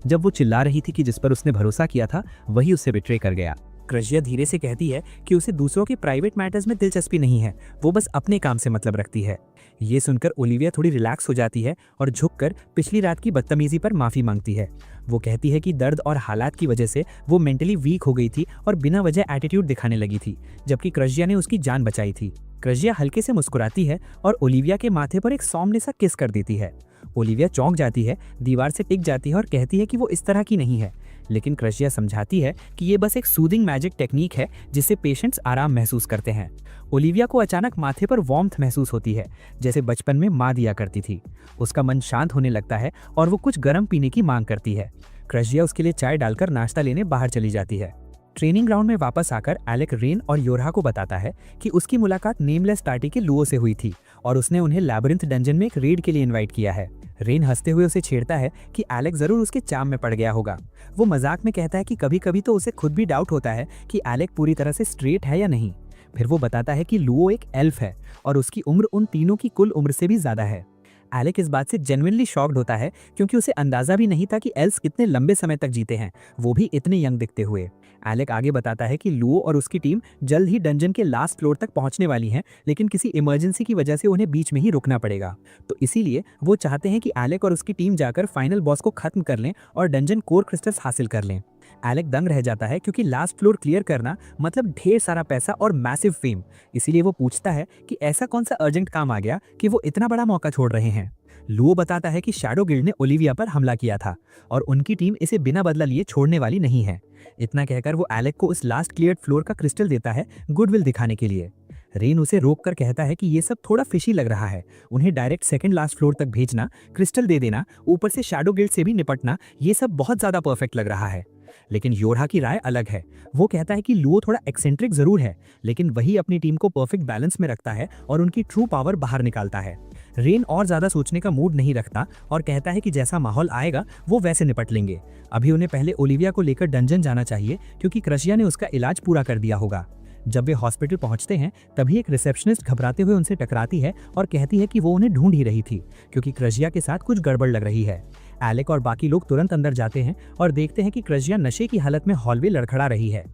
जब वो चिल्ला रही थी कि जिस पर उसने भरोसा किया था वही उसे बिट्रे कर गया। क्रास्जिया धीरे से कहती है कि उसे दूसरों के प्राइवेट मैटर्स में दिलचस्पी नहीं है, वो बस अपने काम से मतलब रखती है। ये सुनकर ओलिविया थोड़ी रिलैक्स हो जाती है और झुककर पिछली रात की बदतमीजी पर माफ़ी मांगती है। वो कहती है कि दर्द और हालात की वजह से वो मेंटली वीक हो गई थी और बिना वजह एटीट्यूड दिखाने लगी थी, जबकि क्रास्जिया ने उसकी जान बचाई थी। क्रास्जिया हल्के से मुस्कुराती है और ओलिविया के माथे पर एक सौम्य सा किस कर देती है। ओलिविया चौंक जाती है, दीवार से टिक जाती है और कहती है कि वो इस तरह की नहीं है, लेकिन क्रास्जिया समझाती है कि ये बस एक सूदिंग मैजिक टेक्निक है जिससे पेशेंट्स आराम महसूस करते हैं। ओलिविया को अचानक माथे पर वार्मथ महसूस होती है, जैसे बचपन में माँ दिया करती थी। उसका मन शांत होने लगता है और वो कुछ गर्म पीने की मांग करती है। क्रास्जिया उसके लिए चाय डालकर नाश्ता लेने बाहर चली जाती है। ट्रेनिंग ग्राउंड में वापस आकर एलेक रेन और योरहा को बताता है कि उसकी मुलाकात नेमलेस पार्टी के लुओ से हुई थी और उसने उन्हें लैबिरिंथ डंजन में एक रेड के लिए इनवाइट किया है। रेन हंसते हुए उसे छेड़ता है कि एलेक जरूर उसके चाम में पड़ गया होगा। वो मजाक में कहता है कि कभी कभी तो उसे खुद भी डाउट होता है कि एलेक पूरी तरह से स्ट्रेट है या नहीं। फिर वो बताता है कि लुओ एक एल्फ है और उसकी उम्र उन तीनों की कुल उम्र से भी ज्यादा है। एलेक इस बात से जेन्युइनली शॉक्ड होता है क्योंकि उसे अंदाजा भी नहीं था कि एल्फ्स कितने लंबे समय तक जीते हैं, वो भी इतने यंग दिखते हुए। एलेक आगे बताता है कि लुओ और उसकी टीम जल्द ही डंजन के लास्ट फ्लोर तक पहुंचने वाली हैं, लेकिन किसी इमरजेंसी की वजह से उन्हें बीच में ही रुकना पड़ेगा। तो इसीलिए वो चाहते हैं कि एलेक और उसकी टीम जाकर फाइनल बॉस को खत्म कर लें और डंजन कोर क्रिस्टल्स हासिल कर लें। एलेक दंग रह जाता है क्योंकि लास्ट फ्लोर क्लियर करना मतलब ढेर सारा पैसा और मैसिव फेम। इसीलिए वो पूछता है कि ऐसा कौन सा अर्जेंट काम आ गया कि वो इतना बड़ा मौका छोड़ रहे हैं। लुओ बताता है कि शैडो गिल्ड ने ओलिविया पर हमला किया था और उनकी टीम इसे बिना बदला लिए छोड़ने वाली नहीं है। इतना कहकर वो एलेक को उस लास्ट क्लियर्ड फ्लोर का क्रिस्टल देता है गुडविल दिखाने के लिए। रेन उसे रोककर कहता है कि ये सब थोड़ा फिशी लग रहा है, उन्हें डायरेक्ट सेकंड लास्ट फ्लोर तक भेजना, क्रिस्टल दे देना, ऊपर से शैडो गिल्ड से भी निपटना, ये सब बहुत ज्यादा परफेक्ट लग रहा है। लेकिन योरहा की राय अलग है। वो कहता है कि लुओ थोड़ा एक्सेंट्रिक जरूर है, लेकिन वही अपनी टीम को परफेक्ट बैलेंस में रखता है और उनकी ट्रू पावर बाहर निकालता है। रेन और ज्यादा सोचने का मूड नहीं रखता और कहता है कि जैसा माहौल आएगा वो वैसे निपट लेंगे। अभी उन्हें पहले ओलिविया को लेकर डंजन जाना चाहिए क्योंकि क्रास्जिया ने उसका इलाज पूरा कर दिया होगा। जब वे हॉस्पिटल पहुंचते हैं तभी एक रिसेप्शनिस्ट घबराते हुए उनसे टकराती है और कहती है कि वो उन्हें ढूंढ ही रही थी क्योंकि क्रास्जिया के साथ कुछ गड़बड़ लग रही है। एलेक और बाकी लोग तुरंत अंदर जाते हैं और देखते हैं कि क्रजिया नशे की हालत में हॉलवे लड़खड़ा रही है।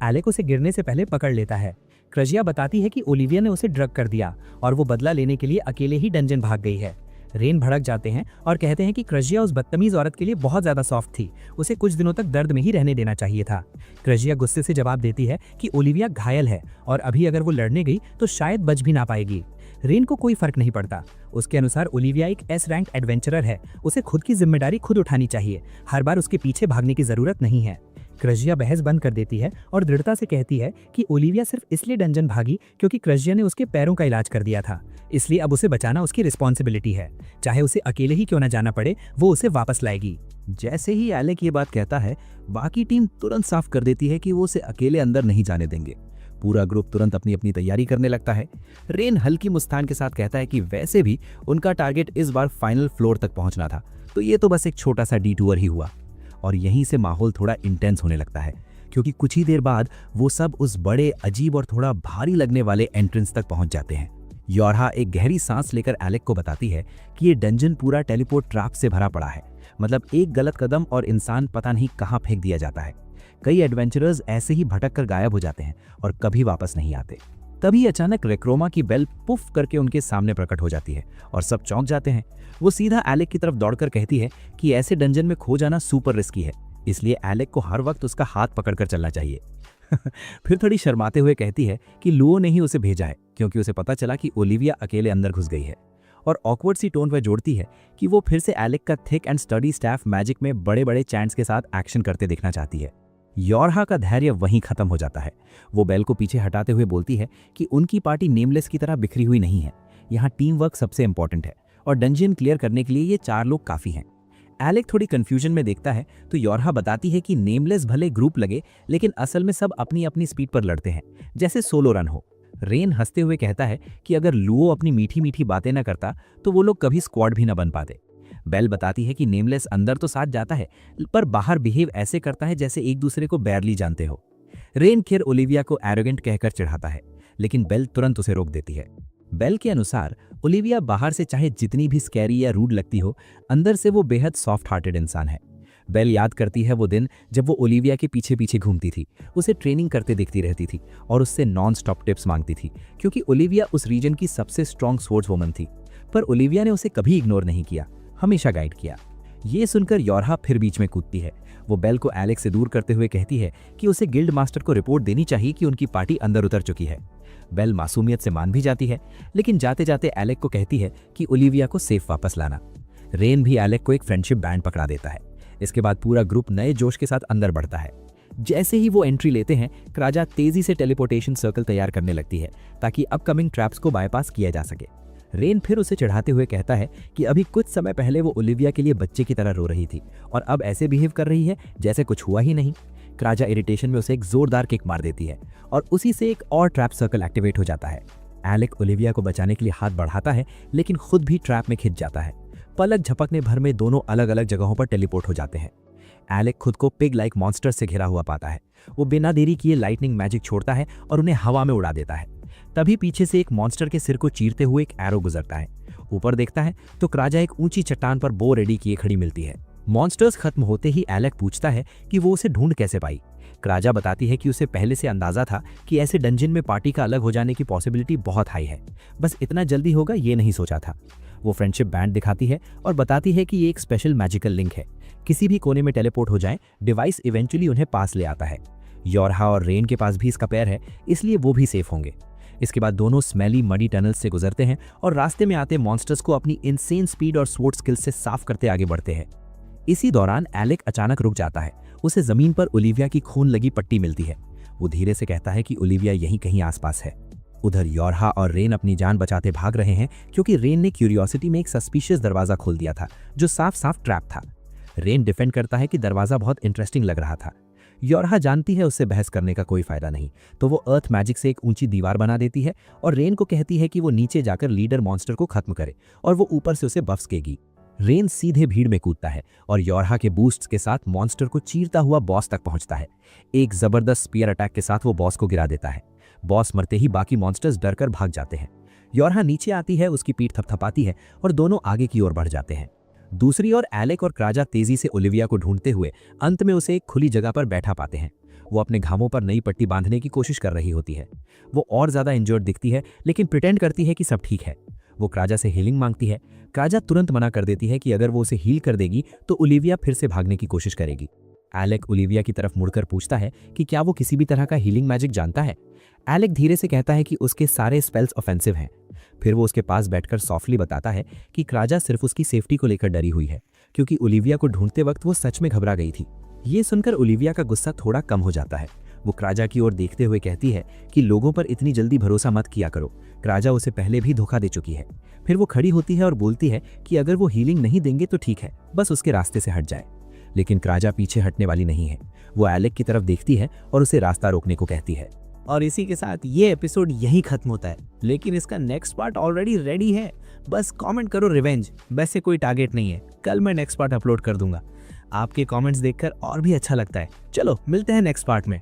एलेक उसे गिरने से पहले पकड़ लेता है। क्रजिया बताती है कि ओलिविया ने उसे ड्रग कर दिया और वो बदला लेने के लिए अकेले ही डंजन भाग गई है। रेन भड़क जाते हैं और कहते हैं कि क्रजिया उस बदतमीज औरत के लिए बहुत ज्यादा सॉफ्ट थी, उसे कुछ दिनों तक दर्द में ही रहने देना चाहिए था। क्रजिया गुस्से से जवाब देती है कि ओलिविया घायल है और अभी अगर वो लड़ने गई तो शायद बच भी ना पाएगी। रेन को कोई फर्क नहीं पड़ता। उसके अनुसार ओलिविया एक एस रैंक एडवेंचरर है, उसे खुद की जिम्मेदारी खुद उठानी चाहिए, हर बार उसके पीछे भागने की जरूरत नहीं है। क्रजिया बहस बंद कर देती है और दृढ़ता से कहती है कि ओलिविया सिर्फ इसलिए डंजन भागी क्योंकि क्रजिया ने उसके पैरों का इलाज कर दिया था, इसलिए अब उसे बचाना उसकी रिस्पॉन्सिबिलिटी है। चाहे उसे अकेले ही क्यों ना जाना पड़े, वो उसे वापस लाएगी। जैसे ही एलेक ये बात कहता है, बाकी टीम तुरंत साफ कर देती है कि वो उसे अकेले अंदर नहीं जाने देंगे। पूरा ग्रुप तुरंत अपनी अपनी तैयारी करने लगता है। रेन हल्की मुस्कान के साथ कहता है कि वैसे भी उनका टारगेट इस बार फाइनल फ्लोर तक पहुंचना था, तो ये तो बस एक छोटा सा डिटूर ही हुआ। और यहीं से माहौल थोड़ा इंटेंस होने लगता है, क्योंकि कुछ ही देर बाद वो सब उस बड़े, अजीब और थोड़ा भारी लगने वाले एंट्रेंस तक पहुंच जाते हैं। योरहा एक गहरी सांस लेकर एलेक को बताती है कि ये डंजन पूरा टेलीपोर्ट ट्रैप से भरा पड़ा है, मतलब एक गलत कदम और इंसान पता नहीं कहाँ फेंक दिया जाता है। कई एडवेंचरर्स ऐसे ही भटक कर गायब हो जाते हैं और कभी वापस नहीं आते। तभी अचानक रेक्रोमा की बेल पुफ करके उनके सामने प्रकट हो जाती है और सब चौंक जाते हैं। वो सीधा एलेक की तरफ दौड़कर कहती है कि ऐसे डंजन में खो जाना सुपर रिस्की है, इसलिए एलेक को हर वक्त उसका हाथ पकड़कर चलना चाहिए। फिर थोड़ी शर्माते हुए कहती है कि लुओ ने ही उसे भेजा है, क्योंकि उसे पता चला कि ओलिविया अकेले अंदर घुस गई है। और ऑकवर्ड सी टोन वह जोड़ती है कि वो फिर से एलेक का thick and study staff magic में बड़े बड़े चैंट्स के साथ एक्शन करते देखना चाहती है। योरहा का धैर्य वहीं खत्म हो जाता है। वो बेल को पीछे हटाते हुए बोलती है कि उनकी पार्टी नेमलेस की तरह बिखरी हुई नहीं है, यहाँ टीम वर्क सबसे इंपॉर्टेंट है और डंजन क्लियर करने के लिए ये 4 लोग काफी हैं। एलेक थोड़ी कंफ्यूजन में देखता है तो योरहा बताती है कि नेमलेस भले ग्रुप लगे, लेकिन असल में सब अपनी अपनी स्पीड पर लड़ते हैं, जैसे सोलो रन हो। रेन हंसते हुए कहता है कि अगर लुओ अपनी मीठी मीठी बातें न करता तो वो लोग कभी स्क्वाड भी न बन पाते। बेल बताती है कि नेमलेस अंदर तो साथ जाता है, पर बाहर बिहेव ऐसे करता है जैसे एक दूसरे को बैरली जानते हो। रेन खैर ओलिविया को एरोगेंट कहकर चिढ़ाता है, लेकिन बेल तुरंत उसे रोक देती है। बेल के अनुसार ओलिविया बाहर से चाहे जितनी भी स्कैरी या रूड लगती हो, अंदर से वो बेहद सॉफ्ट हार्टेड इंसान है। बेल याद करती है वो दिन जब वो ओलिविया के पीछे पीछे घूमती थी, उसे ट्रेनिंग करते देखती रहती थी और उससे नॉन स्टॉप टिप्स मांगती थी, क्योंकि ओलिविया उस रीजन की सबसे स्ट्रॉन्ग स्पोर्ट्स वुमन थी। पर ओलिविया ने उसे कभी इग्नोर नहीं किया, हमेशा गाइड किया। ये सुनकर योरहा फिर बीच में कूदती है। वो बेल को एलेक से दूर करते हुए कहती है कि उसे गिल्ड मास्टर को रिपोर्ट देनी चाहिए कि उनकी पार्टी अंदर उतर चुकी है। बेल मासूमियत से मान भी जाती है, लेकिन जाते जाते एलेक को कहती है कि ओलिविया को सेफ वापस लाना। रेन भी एलेक को एक फ्रेंडशिप बैंड पकड़ा देता है। इसके बाद पूरा ग्रुप नए जोश के साथ अंदर बढ़ता है। जैसे ही वो एंट्री लेते हैं, क्राजा तेजी से टेलीपोर्टेशन सर्कल तैयार करने लगती है ताकि अपकमिंग ट्रैप्स को बाईपास किया जा सके। रेन फिर उसे चिढ़ाते हुए कहता है कि अभी कुछ समय पहले वो ओलिविया के लिए बच्चे की तरह रो रही थी और अब ऐसे बिहेव कर रही है जैसे कुछ हुआ ही नहीं। क्राजा इरिटेशन में उसे एक जोरदार किक मार देती है और उसी से एक और ट्रैप सर्कल एक्टिवेट हो जाता है। एलेक ओलिविया को बचाने के लिए हाथ बढ़ाता है, लेकिन खुद भी ट्रैप में खिंच जाता है। पलक झपकने भर में दोनों अलग अलग जगहों पर टेलीपोर्ट हो जाते हैं। एलेक खुद को पिग लाइक मॉन्स्टर से घिरा हुआ पाता है। वो बिना देरी किए लाइटनिंग मैजिक छोड़ता है और उन्हें हवा में उड़ा देता है। तभी पीछे से एक मॉन्स्टर के सिर को चीरते हुए एक एरो गुजरता है। ऊपर देखता है तो क्राजा एक ऊंची चट्टान पर बो रेडी किए खड़ी मिलती है। मॉन्स्टर्स खत्म होते ही एलेक पूछता है कि वो उसे ढूंढ कैसे पाई। क्राजा बताती है कि उसे पहले से अंदाजा था कि ऐसे डंजन में पार्टी का अलग हो जाने की पॉसिबिलिटी बहुत हाई है, बस इतना जल्दी होगा ये नहीं सोचा था। वो फ्रेंडशिप बैंड दिखाती है और बताती है कि ये एक स्पेशल मैजिकल लिंक है, किसी भी कोने में टेलीपोर्ट हो जाए डिवाइस इवेंचुअली उन्हें पास ले आता है। योरहा और रेन के पास भी इसका पैर है, इसलिए वो भी सेफ होंगे। इसके बाद दोनों स्मेली मडी टनल्स से गुजरते हैं और रास्ते में आते मॉन्स्टर्स को अपनी इनसेन स्पीड और स्वॉर्ड स्किल्स से साफ करते आगे बढ़ते हैं। इसी दौरान एलेक अचानक रुक जाता है। उसे जमीन पर ओलिविया की खून लगी पट्टी मिलती है। वो धीरे से कहता है कि ओलिविया यहीं कहीं आसपास है। उधर योरहा और रेन अपनी जान बचाते भाग रहे हैं, क्योंकि रेन ने क्यूरियोसिटी में एक सस्पिशियस दरवाजा खोल दिया था जो साफ साफ ट्रैप था। रेन डिफेंड करता है कि दरवाजा बहुत इंटरेस्टिंग लग रहा था। योरहा जानती है उससे बहस करने का कोई फायदा नहीं, तो वो अर्थ मैजिक से एक ऊंची दीवार बना देती है और रेन को कहती है कि वो नीचे जाकर लीडर मॉन्स्टर को खत्म करे और वो ऊपर से उसे बफ्स केगी। रेन सीधे भीड़ में कूदता है और योरहा के बूस्ट्स के साथ मॉन्स्टर को चीरता हुआ बॉस तक पहुंचता है। एक जबरदस्त स्पीयर अटैक के साथ वो बॉस को गिरा देता है। बॉस मरते ही बाकी मॉन्स्टर्स डरकर भाग जाते हैं। योरहा नीचे आती है, उसकी पीठ थपथपाती है और दोनों आगे की ओर बढ़ जाते हैं। दूसरी ओर एलेक और क्राजा तेजी से ओलिविया को ढूंढते हुए अंत में उसे एक खुली जगह पर बैठा पाते हैं। वो अपने घावों पर नई पट्टी बांधने की कोशिश कर रही होती है। वो और ज्यादा इंजर्ड दिखती है लेकिन प्रिटेंड करती है कि सब ठीक है। वो क्राजा से हीलिंग मांगती है। क्राजा तुरंत मना कर देती है कि अगर वो उसे हील कर देगी तो ओलिविया फिर से भागने की कोशिश करेगी। एलेक ओलिविया की तरफ मुड़कर पूछता है कि क्या वो किसी भी तरह का हीलिंग मैजिक जानता है। एलेक धीरे से कहता है कि उसके सारे स्पेल्स ऑफेंसिव हैं। फिर वो उसके पास बैठकर सॉफ्टली बताता है कि क्राजा सिर्फ उसकी सेफ्टी को लेकर डरी हुई है, क्योंकि ओलिविया को ढूंढते वक्त वो सच में घबरा गई थी। ये सुनकर ओलिविया का गुस्सा थोड़ा कम हो जाता है। वो क्राजा की ओर देखते हुए कहती है कि लोगों पर इतनी जल्दी भरोसा मत किया करो, क्राजा उसे पहले भी धोखा दे चुकी है। फिर वो खड़ी होती है और बोलती है कि अगर वो हीलिंग नहीं देंगे तो ठीक है, बस उसके रास्ते से हट जाए। लेकिन क्राजा पीछे हटने वाली नहीं है। वो एलेक की तरफ देखती है और उसे रास्ता रोकने को कहती है। और इसी के साथ ये एपिसोड यहीं खत्म होता है, लेकिन इसका नेक्स्ट पार्ट ऑलरेडी रेडी है। बस कमेंट करो रिवेंज। वैसे कोई टारगेट नहीं है, कल मैं नेक्स्ट पार्ट अपलोड कर दूंगा। आपके कमेंट्स देखकर और भी अच्छा लगता है। चलो मिलते हैं नेक्स्ट पार्ट में।